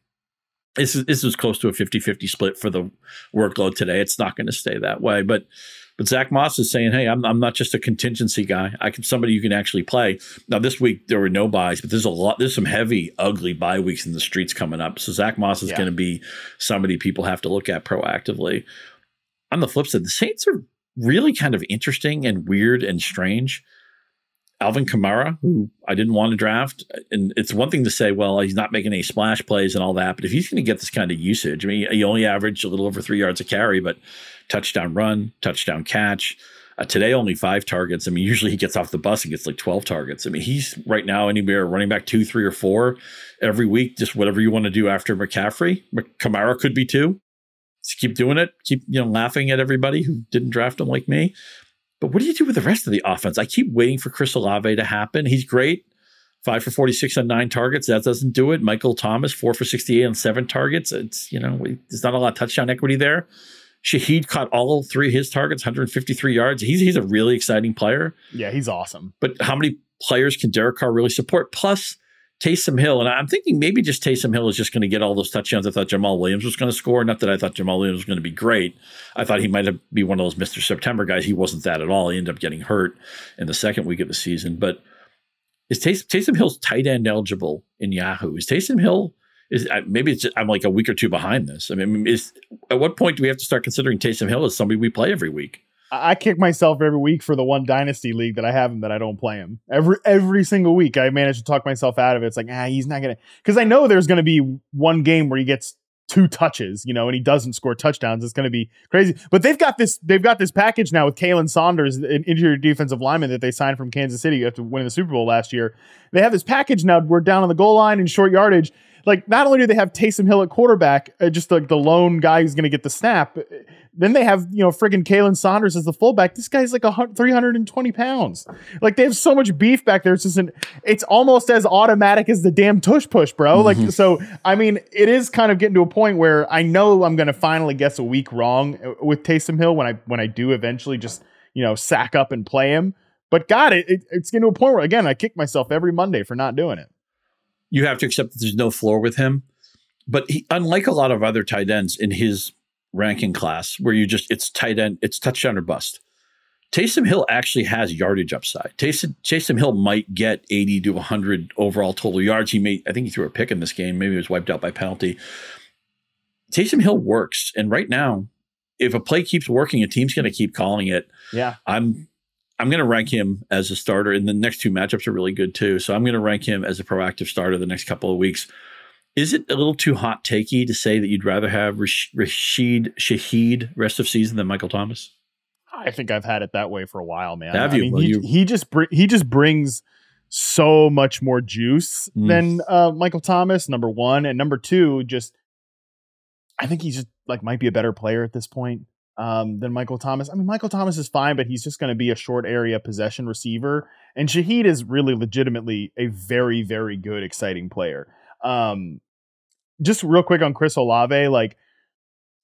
This is close to a 50-50 split for the workload today. It's not going to stay that way. But Zach Moss is saying, hey, I'm not just a contingency guy. Somebody you can actually play. Now, this week there were no buys, but there's some heavy, ugly bye weeks in the streets coming up. So Zach Moss is going to be somebody people have to look at proactively. On the flip side, the Saints are really kind of interesting and weird and strange. Alvin Kamara, who I didn't want to draft, and it's one thing to say, well, he's not making any splash plays and all that, but if he's going to get this kind of usage, I mean, he only averaged a little over 3 yards a carry, but touchdown run, touchdown catch. Today, only 5 targets. I mean, usually he gets off the bus and gets like 12 targets. I mean, he's right now anywhere running back 2, 3, or 4 every week, just whatever you want to do after McCaffrey. Kamara could be 2. Just keep doing it. Keep laughing at everybody who didn't draft him like me. But what do you do with the rest of the offense? I keep waiting for Chris Olave to happen. He's great. 5 for 46 on 9 targets. That doesn't do it. Michael Thomas, 4 for 68 on 7 targets. It's, there's not a lot of touchdown equity there. Shaheed caught all 3 of his targets, 153 yards. He's a really exciting player. Yeah, he's awesome. But how many players can Derek Carr really support? Plus, Taysom Hill, and I'm thinking maybe just Taysom Hill is just going to get all those touchdowns I thought Jamal Williams was going to score. Not that I thought Jamal Williams was going to be great. I thought he might be one of those Mr. September guys. He wasn't that at all. He ended up getting hurt in the second week of the season. But is Taysom Hill's tight end eligible in Yahoo? Is Taysom Hill, I'm like a week or 2 behind this. I mean, at what point do we have to start considering Taysom Hill as somebody we play every week? I kick myself every week for the one dynasty league that I have him that I don't play him. Every single week I manage to talk myself out of it. It's like, he's not going to, because I know there's going to be one game where he gets 2 touches, and he doesn't score touchdowns. It's going to be crazy. But they've got this package now with Kalen Saunders, an interior defensive lineman that they signed from Kansas City after winning the Super Bowl last year. They have this package now. We're down on the goal line in short yardage. Like, not only do they have Taysom Hill at quarterback, just like the lone guy who's going to get the snap, then they have, friggin' Kalen Saunders as the fullback. This guy's like 320 pounds. Like, they have so much beef back there. It's almost as automatic as the damn tush push, bro. Mm-hmm. Like, so, I mean, it is kind of getting to a point where I know I'm going to finally guess a week wrong with Taysom Hill when I do eventually just, sack up and play him. But God, it's getting to a point where, again, I kick myself every Monday for not doing it. You have to accept that there's no floor with him. But unlike a lot of other tight ends in his ranking class, where it's tight end, it's touchdown or bust. Taysom Hill actually has yardage upside. Taysom Hill might get 80 to 100 overall total yards. I think he threw a pick in this game. Maybe he was wiped out by penalty. Taysom Hill works. And right now, if a play keeps working, a team's going to keep calling it. Yeah. I'm going to rank him as a starter, and the next 2 matchups are really good too. So I'm going to rank him as a proactive starter the next couple of weeks. Is it a little too hot takey to say that you'd rather have Rashid Shaheed rest of season than Michael Thomas? I think I've had it that way for a while, man. Have you? I mean, he just brings so much more juice than Michael Thomas, number one, and number 2, I think he's just might be a better player at this point than Michael Thomas. I mean, Michael Thomas is fine, but he's just going to be a short area possession receiver. And Shaheed is really legitimately a very, very good, exciting player. Just real quick on Chris Olave,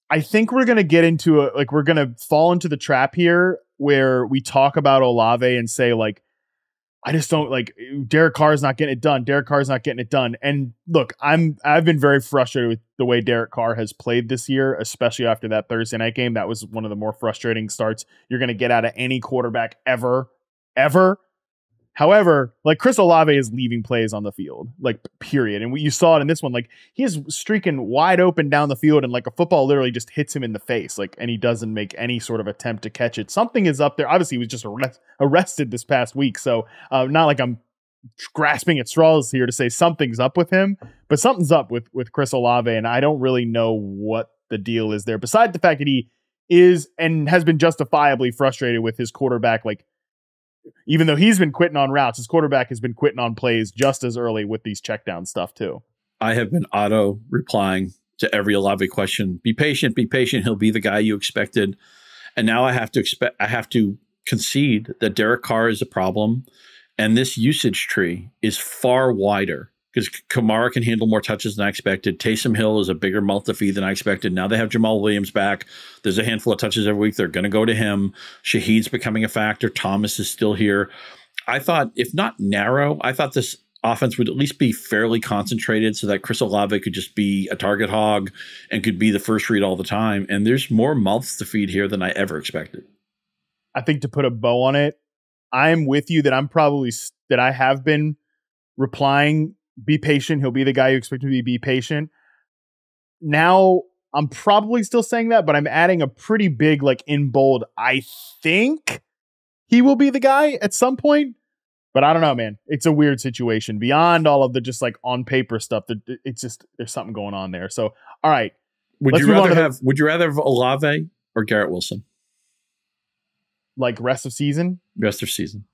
I think we're going to get into we're going to fall into the trap here where we talk about Olave and say, I just don't Derek Carr is not getting it done. Derek Carr is not getting it done. And look, I've been very frustrated with the way Derek Carr has played this year, especially after that Thursday night game. That was one of the more frustrating starts you're going to get out of any quarterback ever. However, Chris Olave is leaving plays on the field, period. And you saw it in this one, he is streaking wide open down the field and a football literally just hits him in the face, and he doesn't make any sort of attempt to catch it. Something is up there. Obviously, he was just arrested this past week. So not like I'm grasping at straws here to say something's up with him, but something's up with Chris Olave. And I don't really know what the deal is there, besides the fact that he is and has been justifiably frustrated with his quarterback, even though he's been quitting on routes, his quarterback has been quitting on plays just as early with these check down stuff too. I have been auto replying to every Olave question. Be patient. He'll be the guy you expected. And now I have to concede that Derek Carr is a problem. And this usage tree is far wider because Kamara can handle more touches than I expected. Taysom Hill is a bigger multi-fee than I expected. Now they have Jamal Williams back. There's a handful of touches every week. They're going to go to him. Shaheed's becoming a factor. Thomas is still here. I thought, if not narrow, I thought this offense would at least be fairly concentrated so that Chris Olave could just be a target hog and could be the first read all the time. And there's more mouths to feed here than I ever expected. I think to put a bow on it, I'm with you that I have been replying, be patient. He'll be the guy you expect him to be patient. Now I'm probably still saying that, but I'm adding a pretty big, like in bold, I think he will be the guy at some point. But I don't know, man. It's a weird situation beyond all of the just like on paper stuff. It's just, there's something going on there. So, all right. Would you rather have Olave or Garrett Wilson? Like rest of season? Rest of season.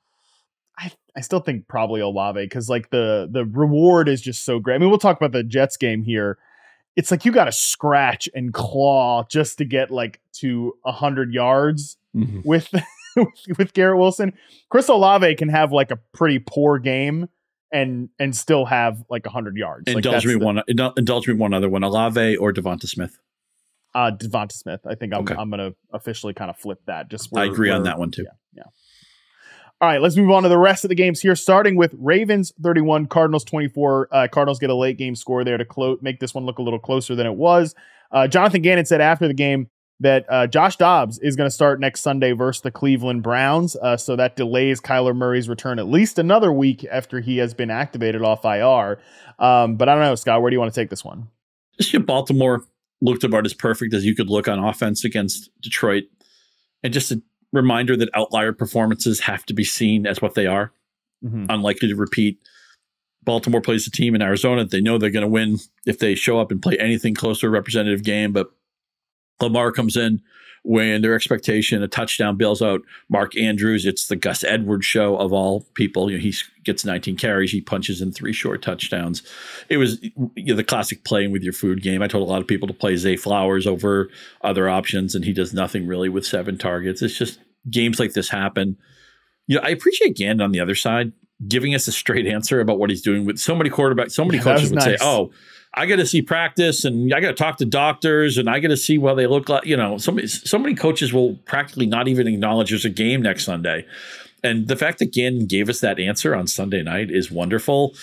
I still think probably Olave because like the reward is just so great. I mean, we'll talk about the Jets game here. It's like you got to scratch and claw just to get like to 100 yards with Garrett Wilson. Chris Olave can have like a pretty poor game and still have like 100 yards. Indulge me one other one. Olave or Devonta Smith? Devonta Smith. I think I'm going to officially kind of flip that. I agree on that one too. Yeah. All right, let's move on to the rest of the games here, starting with Ravens 31, Cardinals 24. Cardinals get a late game score there to make this one look a little closer than it was. Jonathan Gannon said after the game that Josh Dobbs is going to start next Sunday versus the Cleveland Browns. So that delays Kyler Murray's return at least another week after he has been activated off IR. But I don't know, Scott, where do you want to take this one? Baltimore looked about as perfect as you could look on offense against Detroit. And just a reminder that outlier performances have to be seen as what they are. Unlikely to repeat. Baltimore plays a team in Arizona. They know they're going to win if they show up and play anything close to a representative game. But Lamar comes in when their expectation, a touchdown, bails out Mark Andrews. It's the Gus Edwards show of all people. He gets 19 carries. He punches in 3 short touchdowns. It was the classic playing with your food game. I told a lot of people to play Zay Flowers over other options, and he does nothing really with 7 targets. It's just games like this happen. I appreciate Gannon on the other side giving us a straight answer about what he's doing with so many quarterbacks. So many coaches would say, "Oh, I got to see practice and I got to talk to doctors and I got to see what they look like." So many coaches will practically not even acknowledge there's a game next Sunday. And the fact that Gannon gave us that answer on Sunday night is wonderful.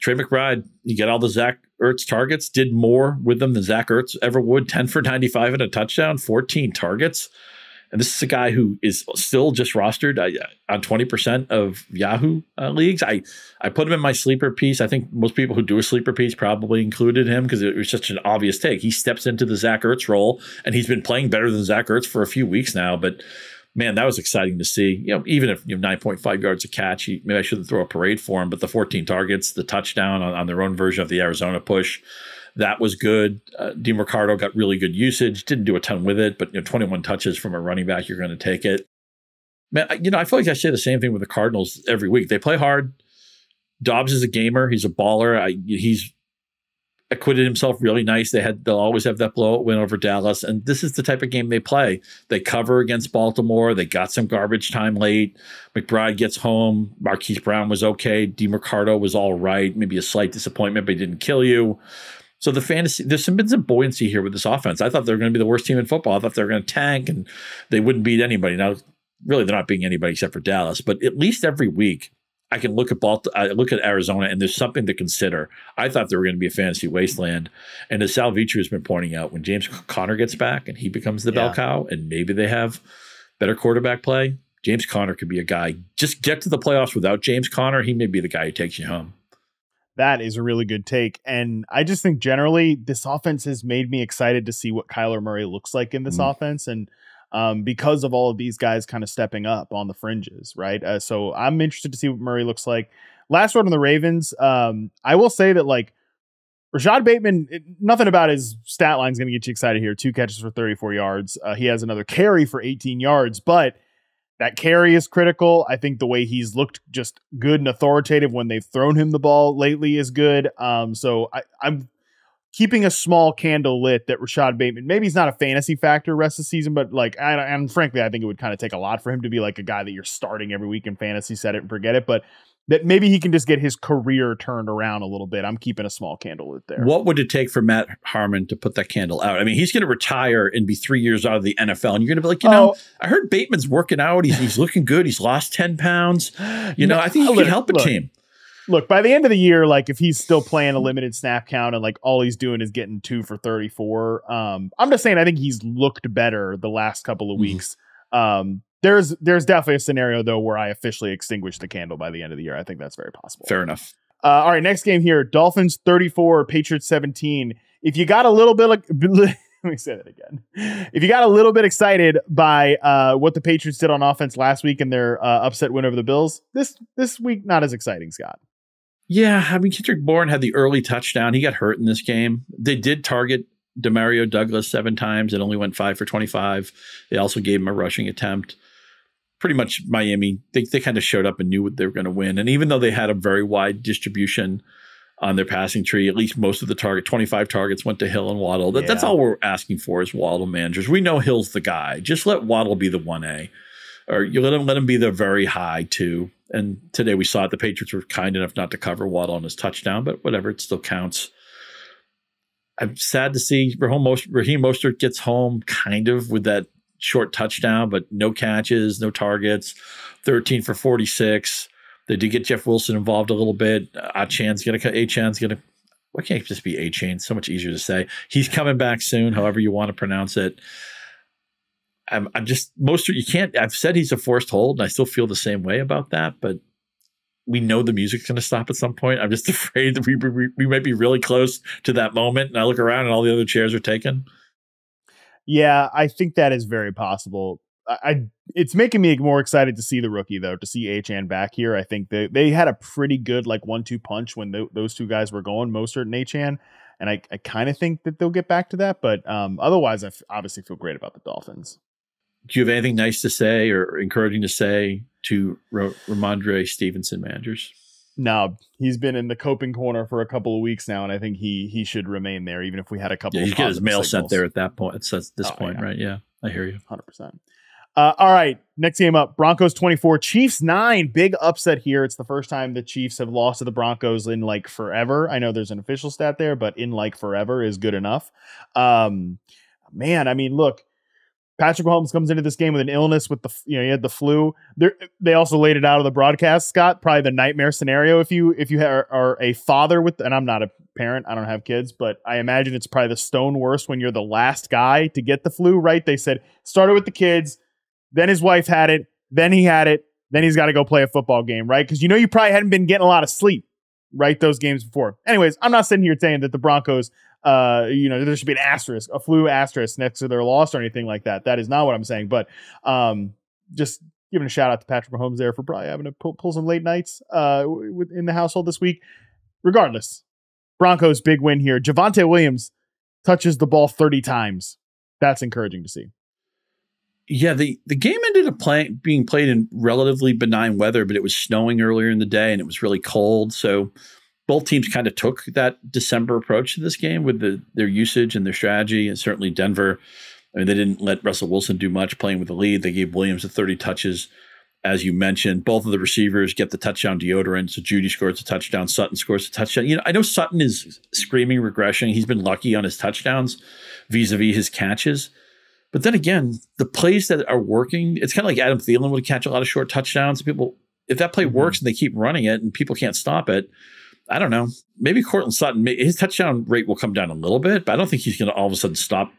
Trey McBride, you get all the Zach Ertz targets, did more with them than Zach Ertz ever would. 10 for 95 and a touchdown, 14 targets. And this is a guy who is still just rostered on 20% of Yahoo leagues. I put him in my sleeper piece. I think most people who do a sleeper piece probably included him because it was such an obvious take. He steps into the Zach Ertz role, and he's been playing better than Zach Ertz for a few weeks now. But, man, that was exciting to see. Even if 9.5 yards a catch, maybe I shouldn't throw a parade for him, but the 14 targets, the touchdown on their own version of the Arizona push, that was good. DeMarcado got really good usage. Didn't do a ton with it, but 21 touches from a running back, you're going to take it. Man, I feel like I say the same thing with the Cardinals every week. They play hard. Dobbs is a gamer. He's a baller. He's acquitted himself really nice. They'll always have that blowout win over Dallas, and this is the type of game they play. They cover against Baltimore. They got some garbage time late. McBride gets home. Marquise Brown was okay. DeMarcado was all right. Maybe a slight disappointment, but he didn't kill you. So the fantasy, there's been some buoyancy here with this offense. I thought they were going to be the worst team in football. I thought they were going to tank and they wouldn't beat anybody. Now, really, they're not beating anybody except for Dallas. But at least every week, I can look at Arizona, and there's something to consider. I thought they were going to be a fantasy wasteland. And as Sal Vitri has been pointing out, when James Conner gets back and he becomes the bell cow, and maybe they have better quarterback play, James Conner could be a guy. Just get to the playoffs without James Conner. He may be the guy who takes you home. That is a really good take. And I just think generally this offense has made me excited to see what Kyler Murray looks like in this offense. And because of all of these guys kind of stepping up on the fringes, right? So I'm interested to see what Murray looks like. Last word on the Ravens. I will say that like Rashad Bateman, nothing about his stat line is going to get you excited here. 2 catches for 34 yards. He has another carry for 18 yards, but that carry is critical. I think the way he's looked just good and authoritative when they've thrown him the ball lately is good. So I'm keeping a small candle lit that Rashad Bateman, maybe he's not a fantasy factor rest of the season, but like, and frankly, I think it would kind of take a lot for him to be like a guy that you're starting every week in fantasy, set it and forget it. But that maybe he can just get his career turned around a little bit. I'm keeping a small candle lit there. What would it take for Matt Harmon to put that candle out? I mean, he's going to retire and be 3 years out of the NFL. And you're going to be like, I heard Bateman's working out. He's looking good. He's lost 10 pounds. I think he can help a team. Look, by the end of the year, like if he's still playing a limited snap count and like all he's doing is getting 2 for 34, I'm just saying I think he's looked better the last couple of weeks. There's definitely a scenario though where I officially extinguish the candle by the end of the year. I think that's very possible. Fair enough. All right, next game here: Dolphins 34, Patriots 17. If you got a little bit let me say that again. If you got a little bit excited by what the Patriots did on offense last week and their upset win over the Bills, this week not as exciting, Scott. Yeah, I mean, Kendrick Bourne had the early touchdown. He got hurt in this game. They did target Demario Douglas 7 times and only went 5 for 25. They also gave him a rushing attempt. Pretty much Miami, they kind of showed up and knew what they were going to win. And even though they had a very wide distribution on their passing tree, at least most of the 25 targets went to Hill and Waddle. That's all we're asking for is Waddle managers. We know Hill's the guy. Just let Waddle be the 1A. Or you let him be the very high 2. And today we saw it. The Patriots were kind enough not to cover Waddle on his touchdown, but whatever, it still counts. I'm sad to see Raheem Mostert gets home kind of with that short touchdown, but no catches, no targets, 13 for 46. They did get Jeff Wilson involved a little bit. Achan's going to, why can't it just be Achan? So much easier to say. He's coming back soon, however you want to pronounce it. I'm just, Mostert, you can't, I've said he's a forced hold, and I still feel the same way about that, but we know the music's going to stop at some point. I'm just afraid that we might be really close to that moment, and I look around and all the other chairs are taken. Yeah, I think that is very possible. It's making me more excited to see the rookie, though, to see Achan back here. I think they had a pretty good like 1-2 punch when those two guys were going, Mostert and Achan, and I kind of think that they'll get back to that. But otherwise, I obviously feel great about the Dolphins. Do you have anything nice to say or encouraging to say to Ramondre Stevenson managers? No, he's been in the coping corner for a couple of weeks now, and I think he should remain there, even if we had a couple. Yeah, of he's got his mail signals. sent there at that point. It's at this point, yeah. Right? Yeah, I hear you. 100%. All right, next game up: Broncos 24, Chiefs 9. Big upset here. It's the first time the Chiefs have lost to the Broncos in like forever. I know there's an official stat there, but in like forever is good enough. Man, I mean, look. Patrick Mahomes comes into this game with an illness with he had the flu. They also laid it out of the broadcast, Scott, probably the nightmare scenario if you are a father with, and I'm not a parent, I don't have kids, but I imagine it's probably the stone worst when you're the last guy to get the flu, right? They said started with the kids, then his wife had it, then he had it, then he's got to go play a football game, right? Because you probably hadn't been getting a lot of sleep, right? Those games before. Anyways, I'm not sitting here saying that the Broncos there should be an asterisk, a flu asterisk next to their loss or anything like that. That is not what I'm saying. But just giving a shout out to Patrick Mahomes there for probably having to pull some late nights in the household this week. Regardless, Broncos big win here. Javonte Williams touches the ball 30 times. That's encouraging to see. Yeah, the game ended up being played in relatively benign weather, but it was snowing earlier in the day and it was really cold. So both teams kind of took that December approach to this game with their usage and their strategy. And certainly Denver, I mean, they didn't let Russell Wilson do much playing with the lead. They gave Williams the 30 touches, as you mentioned. Both of the receivers get the touchdown deodorant. So Judy scores a touchdown. Sutton scores a touchdown. I know Sutton is screaming regression. He's been lucky on his touchdowns vis-a-vis his catches. But then again, the plays that are working, it's kind of like Adam Thielen would catch a lot of short touchdowns. People, if that play works and they keep running it and people can't stop it, I don't know. Maybe Courtland Sutton, his touchdown rate will come down a little bit, but I don't think he's going to all of a sudden stop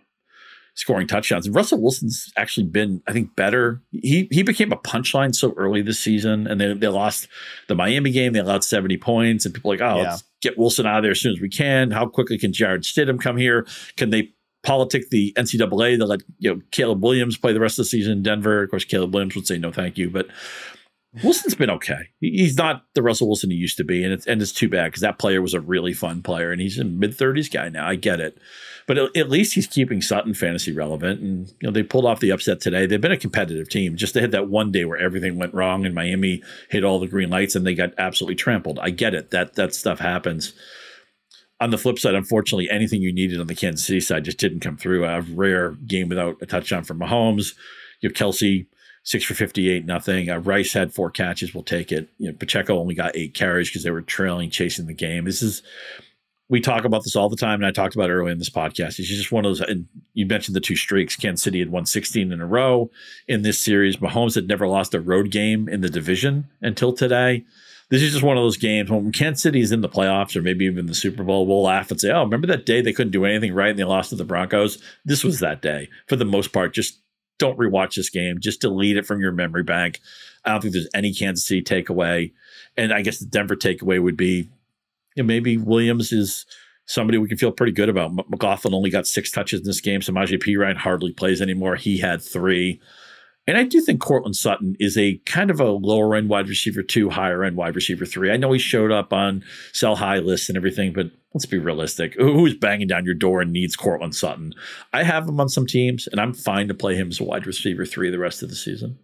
scoring touchdowns. And Russell Wilson's actually been, I think, better. He became a punchline so early this season, and they lost the Miami game. They allowed 70 points, and people are like, let's get Wilson out of there as soon as we can. How quickly can Jared Stidham come here? Can they politic the NCAA to let Caleb Williams play the rest of the season in Denver? Of course, Caleb Williams would say no, thank you, but Wilson's been okay. He's not the Russell Wilson he used to be, and it's too bad because that player was a really fun player, and he's a mid-30s guy now. I get it, but at least he's keeping Sutton fantasy relevant, and they pulled off the upset today. They've been a competitive team. Just they had that one day where everything went wrong, and Miami hit all the green lights, and they got absolutely trampled. I get it. That stuff happens. On the flip side, unfortunately, anything you needed on the Kansas City side just didn't come through. A rare game without a touchdown from Mahomes. Kelsey, 6 for 58, nothing. Rice had 4 catches. We'll take it. Pacheco only got 8 carries because they were trailing, chasing the game. We talk about this all the time, and I talked about it earlier in this podcast. It's just one of those, and you mentioned the 2 streaks. Kansas City had won 16 in a row in this series. Mahomes had never lost a road game in the division until today. This is just one of those games when Kansas City is in the playoffs or maybe even the Super Bowl, we'll laugh and say, oh, remember that day they couldn't do anything right and they lost to the Broncos? This was that day. For the most part, just don't rewatch this game. Just delete it from your memory bank. I don't think there's any Kansas City takeaway. And I guess the Denver takeaway would be, maybe Williams is somebody we can feel pretty good about. McLaughlin only got 6 touches in this game. Samaje Perine hardly plays anymore. He had 3. And I do think Cortland Sutton is a kind of a lower end wide receiver 2, higher end wide receiver 3. I know he showed up on sell high lists and everything, but let's be realistic. Who's banging down your door and needs Cortland Sutton? I have him on some teams, and I'm fine to play him as a wide receiver 3 the rest of the season.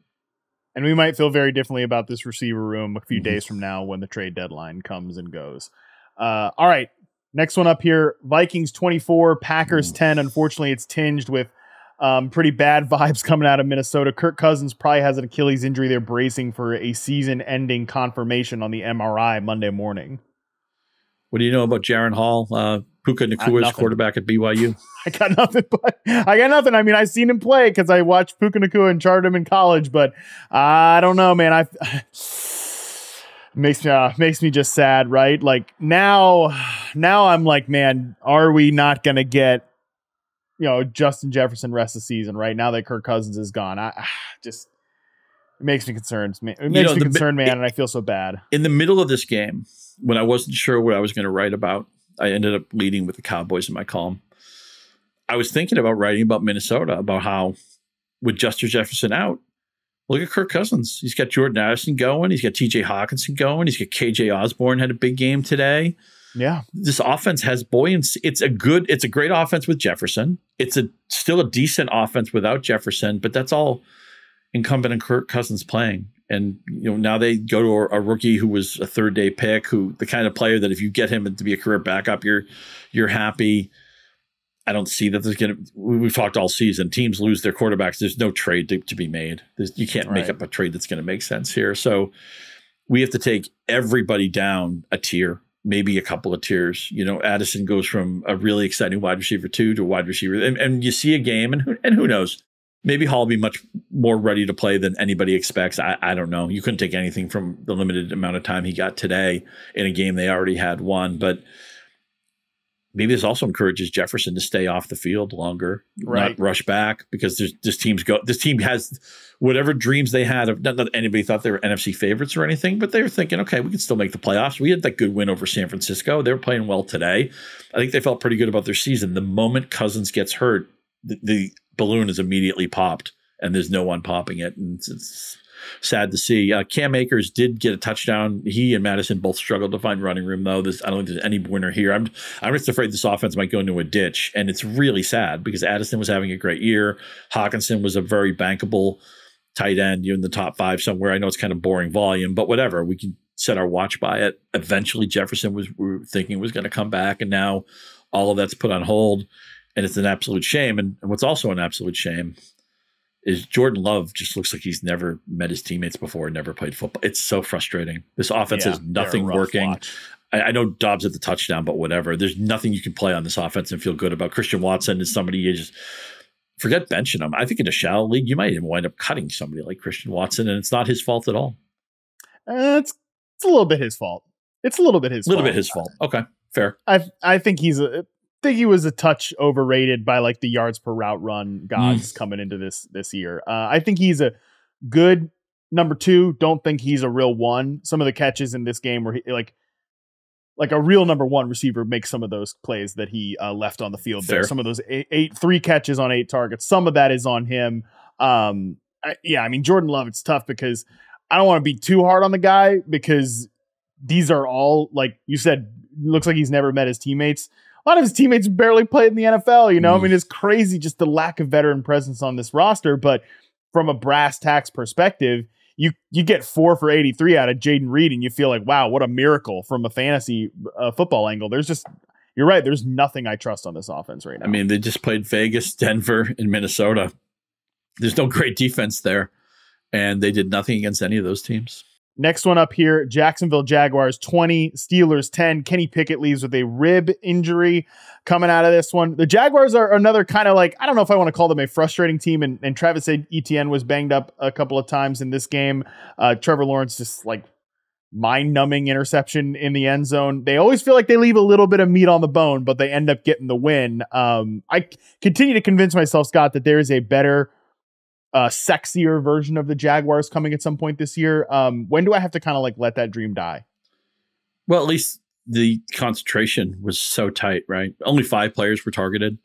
And we might feel very differently about this receiver room a few days from now when the trade deadline comes and goes. All right, next one up here, Vikings 24, Packers 10. Unfortunately, it's tinged with pretty bad vibes coming out of Minnesota. Kirk Cousins probably has an Achilles injury. They're bracing for a season-ending confirmation on the MRI Monday morning. What do you know about Jaron Hall, Puka Nakua's quarterback at BYU? I got nothing. I mean, I seen him play because I watched Puka Nakua and charted him in college, but I don't know, man. Makes me just sad, right? Like now I'm like, man, are we not gonna get Justin Jefferson rest of the season, right? Now that Kirk Cousins is gone, it makes me concerned. It makes me concerned, man, and I feel so bad. In the middle of this game, when I wasn't sure what I was going to write about, I ended up leading with the Cowboys in my column. I was thinking about writing about Minnesota, about how with Justin Jefferson out, look at Kirk Cousins. He's got Jordan Addison going. He's got TJ Hawkinson going. He's got KJ Osborne, had a big game today. Yeah. This offense has buoyancy. It's a great offense with Jefferson. It's still a decent offense without Jefferson, but that's all incumbent on Kirk Cousins playing. And now they go to a rookie who was a third-day pick, who the kind of player that if you get him to be a career backup, you're happy. I don't see that there's going to. We've talked all season. Teams lose their quarterbacks. There's no trade to be made. You can't make up a trade that's going to make sense here. So we have to take everybody down a tier. Maybe a couple of tiers. Addison goes from a really exciting wide receiver 2 to a wide receiver. And you see a game, and who knows? Maybe Hall will be much more ready to play than anybody expects. I don't know. You couldn't take anything from the limited amount of time he got today in a game they already had won. But maybe this also encourages Jefferson to stay off the field longer, not rush back, because this team has whatever dreams they had of, not that anybody thought they were NFC favorites or anything, but they were thinking, okay, we can still make the playoffs. We had that good win over San Francisco. They were playing well today. I think they felt pretty good about their season. The moment Cousins gets hurt, the balloon is immediately popped, and there's no one popping it. And it's sad to see. Cam Akers did get a touchdown. He and Madison both struggled to find running room, though. I don't think there's any winner here. I'm just afraid this offense might go into a ditch, and it's really sad because Addison was having a great year. Hawkinson was a very bankable tight end. You're in the top 5 somewhere. I know it's kind of boring volume, but whatever. We can set our watch by it. Eventually, Jefferson we were thinking was going to come back, and now all of that's put on hold, and it's an absolute shame. And what's also an absolute shame is Jordan Love just looks like he's never met his teammates before and never played football. It's so frustrating. This offense has nothing working. I know Dobbs at the touchdown, but whatever. There's nothing you can play on this offense and feel good about. Christian Watson is somebody you just forget benching him. I think in a shallow league, you might even wind up cutting somebody like Christian Watson, and it's not his fault at all. It's a little bit his fault. It's a little bit his fault. Okay, fair. I think he was a touch overrated by like the yards per route run gods coming into this year. I think he's a good number 2. Don't think he's a real 1. Some of the catches in this game where he like a real number 1 receiver makes some of those plays that he left on the field. There, some of those 3 catches on 8 targets. Some of that is on him. I mean, Jordan Love, it's tough because I don't want to be too hard on the guy because these are all, like you said, looks like he's never met his teammates. A lot of his teammates barely played in the NFL, I mean, it's crazy just the lack of veteran presence on this roster. But from a brass tacks perspective, you get 4 for 83 out of Jaden Reed, and you feel like, wow, what a miracle from a fantasy football angle. You're right. There's nothing I trust on this offense right now. I mean, they just played Vegas, Denver, and Minnesota. There's no great defense there, and they did nothing against any of those teams. Next one up here, Jacksonville Jaguars 20, Steelers 10. Kenny Pickett leaves with a rib injury coming out of this one. The Jaguars are another kind of like, I don't know if I want to call them a frustrating team, and Travis Etienne was banged up a couple of times in this game. Trevor Lawrence just like mind-numbing interception in the end zone. They always feel like they leave a little bit of meat on the bone, but they end up getting the win. I continue to convince myself, Scott, that there is a better, sexier version of the Jaguars coming at some point this year. When do I have to kind of like let that dream die? Well, at least the concentration was so tight, right? Only 5 players were targeted.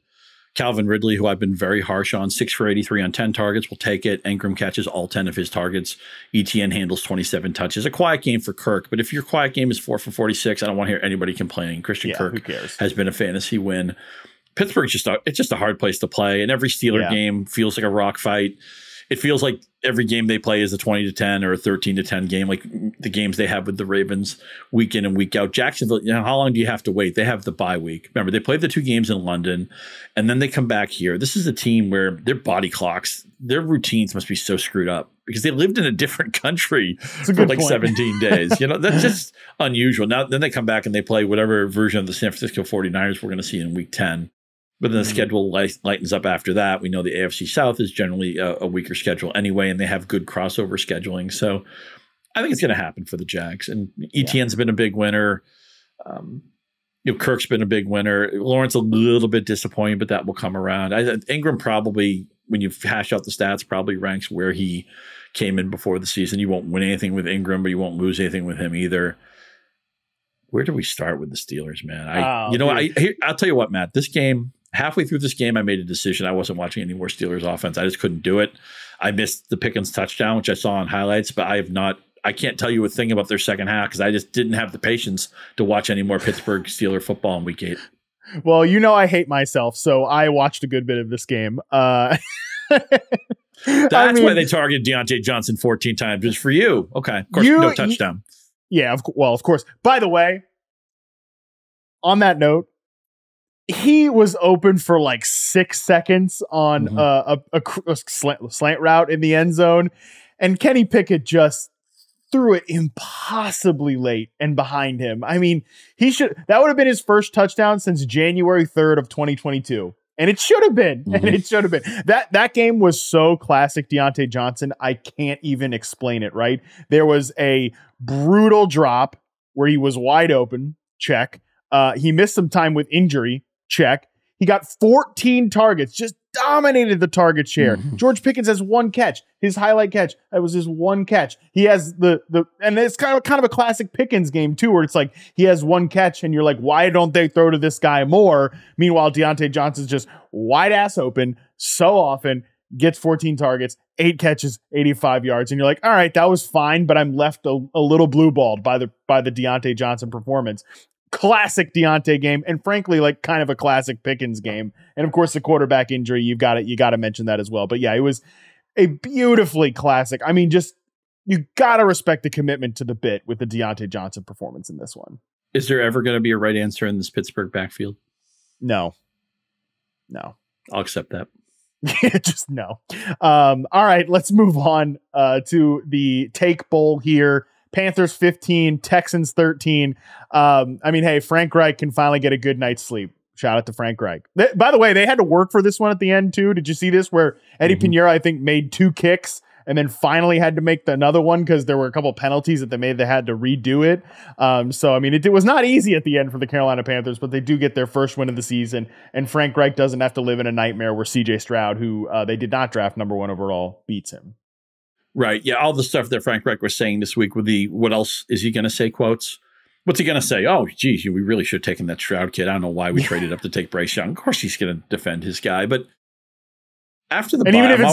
Calvin Ridley, who I've been very harsh on, 6 for 83 on 10 targets, will take it. Ingram catches all 10 of his targets. ETN handles 27 touches. A quiet game for Kirk, but if your quiet game is 4 for 46, I don't want to hear anybody complaining. Christian Kirk has been a fantasy win. Pittsburgh's it's just a hard place to play, and every Steeler game feels like a rock fight. It feels like every game they play is a 20-10 or a 13-10 game, like the games they have with the Ravens week in and week out. Jacksonville, how long do you have to wait? They have the bye week. Remember, they played the 2 games in London, and then they come back here. This is a team where their body clocks, their routines must be so screwed up because they lived in a different country for like 17 days. That's just unusual. Now, then they come back and they play whatever version of the San Francisco 49ers we're going to see in week 10. But then the schedule lightens up after that. We know the AFC South is generally a weaker schedule anyway, and they have good crossover scheduling. So I think it's going to happen for the Jags. And ETN's been a big winner. Kirk's been a big winner. Lawrence a little bit disappointing, but that will come around. Ingram probably, when you hash out the stats, probably ranks where he came in before the season. You won't win anything with Ingram, but you won't lose anything with him either. Where do we start with the Steelers, man? I'll tell you what, Matt, this game, halfway through this game, I made a decision. I wasn't watching any more Steelers offense. I just couldn't do it. I missed the Pickens touchdown, which I saw on highlights, but I can't tell you a thing about their second half because I just didn't have the patience to watch any more Pittsburgh Steeler football in week 8. Well, I hate myself, so I watched a good bit of this game. That's why they targeted Deontay Johnson 14 times. It was for you. Okay. Of course, no touchdown. Of course. By the way, on that note, he was open for like 6 seconds on a slant route in the end zone, and Kenny Pickett just threw it impossibly late and behind him. I mean, that would have been his first touchdown since January 3rd of 2022. And it should have been. And it should have been. That game was so classic Deontay Johnson, I can't even explain it, right? There was a brutal drop where he was wide open, check. He missed some time with injury, check. He got 14 targets, just dominated the target share. George Pickens has 1 catch. His highlight catch, that was his 1 catch. He has and it's kind of a classic Pickens game too, where it's like he has 1 catch and you're like, why don't they throw to this guy more? Meanwhile, Deontay Johnson's just wide ass open so often, gets 14 targets, 8 catches, 85 yards. And you're like, all right, that was fine, but I'm left a little blue balled by the Deontay Johnson performance. Classic Deontay game, and frankly, like kind of a classic Pickens game. And of course, the quarterback injury, you got to mention that as well. But yeah, it was a beautifully classic. I mean, just you got to respect the commitment to the bit with the Deontay Johnson performance in this one. Is there ever going to be a right answer in this Pittsburgh backfield? No. I'll accept that. Just no. All right, let's move on to the Take Bowl here. Panthers 15, Texans 13. Hey, Frank Reich can finally get a good night's sleep. Shout out to Frank Reich. By the way, they had to work for this one at the end too. Did you see this where Eddie Pinheiro, I think, made 2 kicks and then finally had to make another one because there were a couple penalties that they made. They had to redo it. It was not easy at the end for the Carolina Panthers, but they do get their first win of the season. And Frank Reich doesn't have to live in a nightmare where CJ Stroud, who they did not draft number 1 overall, beats him. Right. Yeah. All the stuff that Frank Reich was saying this week with the what else is he going to say quotes? What's he going to say? Oh, geez, we really should have taken that Stroud kid. I don't know why we traded up to take Bryce Young. Of course he's going to defend his guy. But after the bye,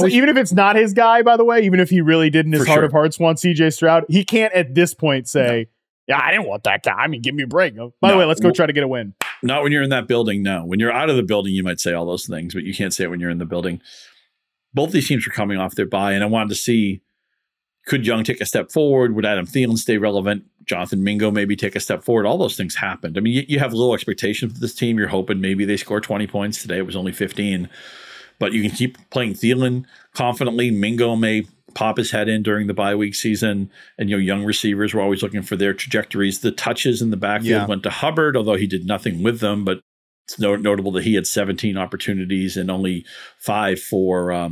even if it's not his guy, by the way, even if he really did in his heart of hearts want CJ Stroud, he can't at this point say, yeah, I didn't want that guy. I mean, give me a break. By the way, let's go try to get a win. Not when you're in that building. No. When you're out of the building, you might say all those things, but you can't say it when you're in the building. Both these teams are coming off their bye, and I wanted to see, could Young take a step forward? Would Adam Thielen stay relevant? Jonathan Mingo maybe take a step forward? All those things happened. I mean, you have low expectations for this team. You're hoping maybe they score 20 points. Today it was only 15. But you can keep playing Thielen confidently. Mingo may pop his head in during the bye week season. And, young receivers were always looking for their trajectories. The touches in the backfield went to Hubbard, although he did nothing with them. But it's notable that he had 17 opportunities and only 5 for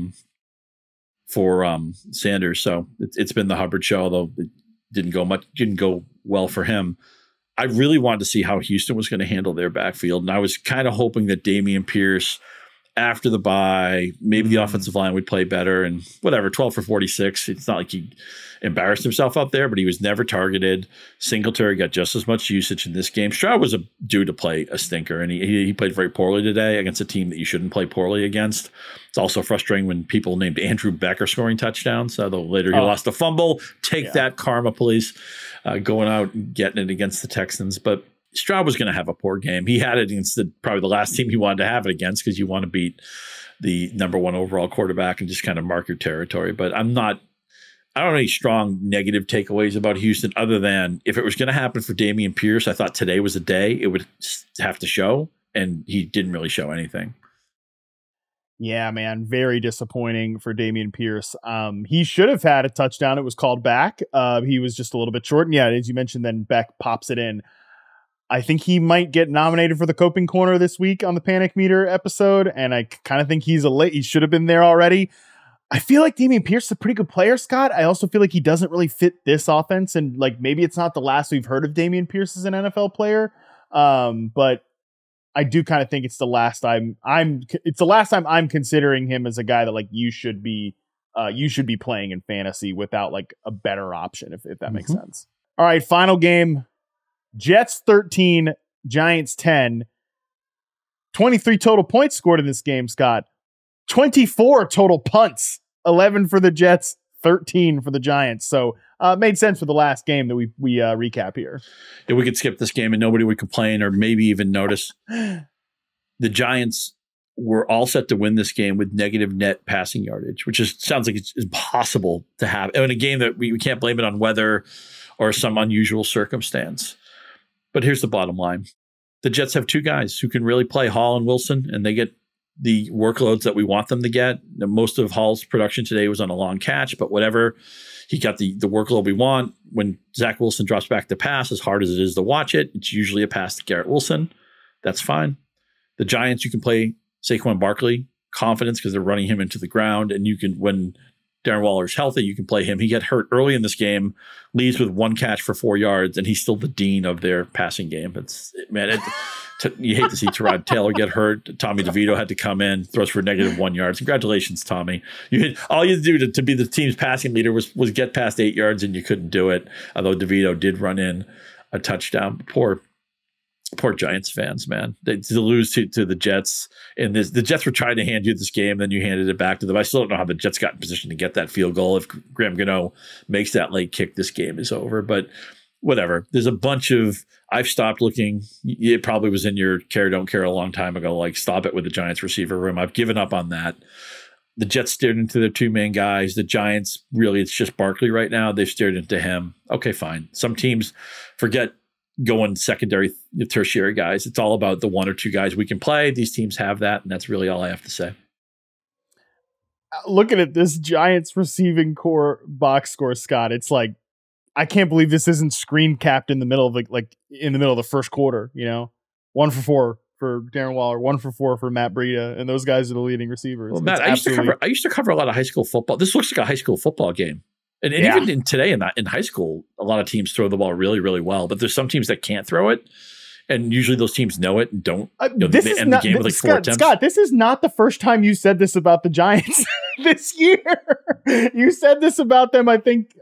Sanders. So it's been the Hubbard show, although it didn't go well for him. I really wanted to see how Houston was going to handle their backfield. And I was kind of hoping that Dameon Pierce, after the bye, maybe the offensive line would play better and whatever, 12 for 46. It's not like he embarrassed himself out there, but he was never targeted. Singletary got just as much usage in this game. Stroud was due to play a stinker, and he played very poorly today against a team that you shouldn't play poorly against. It's also frustrating when people named Andrew Beck are scoring touchdowns. Although later he lost a fumble. Take that, karma, police, going out and getting it against the Texans. But Stroud was going to have a poor game. He had it against probably the last team he wanted to have it against, because you want to beat the number 1 overall quarterback and just kind of mark your territory. But I don't have any strong negative takeaways about Houston, other than if it was going to happen for Dameon Pierce, I thought today was a day it would have to show, and he didn't really show anything. Yeah, man, very disappointing for Dameon Pierce. He should have had a touchdown. It was called back. He was just a little bit short. And yeah, as you mentioned, then Beck pops it in. I think he might get nominated for the Coping Corner this week on the Panic Meter episode, and I kind of think he should have been there already. I feel like Dameon Pierce is a pretty good player, Scott. I also feel like he doesn't really fit this offense, and like maybe it's not the last we've heard of Dameon Pierce as an NFL player, but I do kind of think it's the last time I'm considering him as a guy that like you should be playing in fantasy without like a better option, if that makes sense. All right, final game. Jets 13, Giants 10. 23 total points scored in this game, Scott. 24 total punts. 11 for the Jets, 13 for the Giants. So it made sense for the last game that we recap here. Yeah, we could skip this game and nobody would complain or maybe even notice. The Giants were all set to win this game with negative net passing yardage, which sounds like it's impossible to have. In a game that we can't blame it on weather or some unusual circumstance. But here's the bottom line. The Jets have 2 guys who can really play, Hall and Wilson, and they get the workloads that we want them to get. Most of Hall's production today was on a long catch, but whatever. He got the workload we want. When Zach Wilson drops back to pass, as hard as it is to watch it, it's usually a pass to Garrett Wilson. That's fine. The Giants, you can play Saquon Barkley, confidence, because they're running him into the ground, and you can, when Darren Waller's healthy, you can play him. He got hurt early in this game, leaves with 1 catch for 4 yards, and he's still the dean of their passing game. You hate to see Tyrod Taylor get hurt. Tommy DeVito had to come in, throws for negative 1 yards. Congratulations, Tommy. All you had to do to be the team's passing leader was get past 8 yards, and you couldn't do it. Although DeVito did run in a touchdown. Poor Giants fans, man. To lose to the Jets in this, the Jets were trying to hand you this game, then you handed it back to them. I still don't know how the Jets got in position to get that field goal. If Graham Gano makes that late kick, this game is over. But whatever. There's a bunch of, I've stopped looking. It probably was in your care, don't care a long time ago. Like, stop it with the Giants receiver room. I've given up on that. The Jets steered into their 2 main guys. The Giants, really, it's just Barkley right now. They've steered into him. Okay, fine. Some teams forget going secondary, tertiary guys. It's all about the 1 or 2 guys we can play. These teams have that, and that's really all I have to say. Looking at this Giants receiving core box score, Scott, it's like, I can't believe this isn't screen capped in the middle of like in the middle of the first quarter. 1 for 4 for Darren Waller, 1 for 4 for Matt Breida, and those guys are the leading receivers. Well, Matt, I used to cover a lot of high school football. This looks like a high school football game. And even in high school, a lot of teams throw the ball really, really well. But there's some teams that can't throw it. And usually those teams know it and don't. They end the game with like 4 attempts. Scott, this is not the first time you said this about the Giants this year. You said this about them, I think,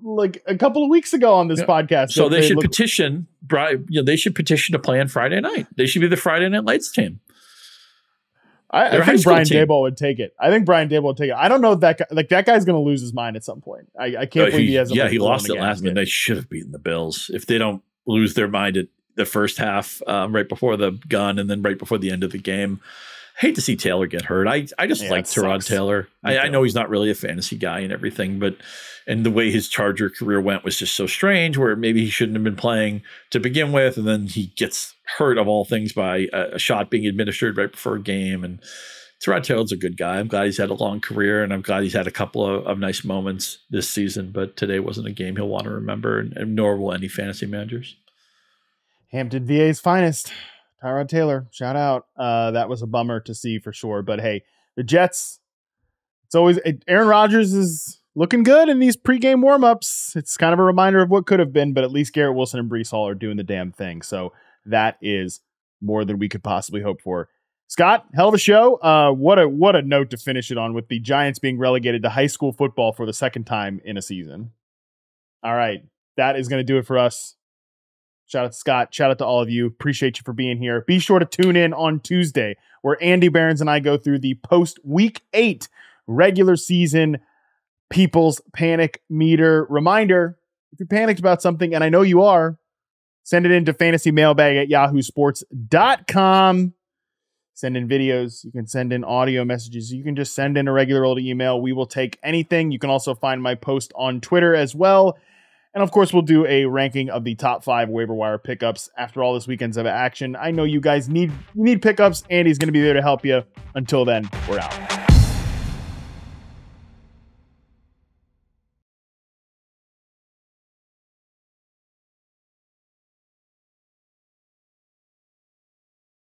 like a couple of weeks ago on this podcast. So they should petition. They should petition to play on Friday night. They should be the Friday Night Lights team. I think Brian Daboll would take it. I don't know if that guy, that guy's going to lose his mind at some point. I can't believe he hasn't. Yeah, he lost it last night. They should have beaten the Bills. If they don't lose their mind at the first half, right before the gun, and then right before the end of the game. Hate to see Taylor get hurt. I just like Tyrod Taylor. I know he's not really a fantasy guy and everything, and the way his Charger career went was just so strange, where maybe he shouldn't have been playing to begin with, and then he gets hurt of all things by a shot being administered right before a game. And Tyrod Taylor's a good guy. I'm glad he's had a long career, and I'm glad he's had a couple of nice moments this season. But today wasn't a game he'll want to remember, and nor will any fantasy managers. Hampton VA's finest. Tyrod Taylor, shout out. That was a bummer to see for sure. But hey, the Jets, it's always Aaron Rodgers is looking good in these pregame warmups. It's kind of a reminder of what could have been, but at least Garrett Wilson and Breece Hall are doing the damn thing. So that is more than we could possibly hope for. Scott, hell of a show. What a note to finish it on, with the Giants being relegated to high school football for the second time in a season. All right, that is going to do it for us. Shout out to Scott. Shout out to all of you. Appreciate you for being here. Be sure to tune in on Tuesday, where Andy Behrens and I go through the post-Week 8 regular season People's Panic Meter. Reminder, if you're panicked about something, and I know you are, send it into fantasymailbag@yahoosports.com. Send in videos. You can send in audio messages. You can just send in a regular old email. We will take anything. You can also find my post on Twitter as well. And of course, we'll do a ranking of the top 5 waiver wire pickups after all this weekend's of action. I know you guys need pickups. Andy's going to be there to help you. Until then, we're out.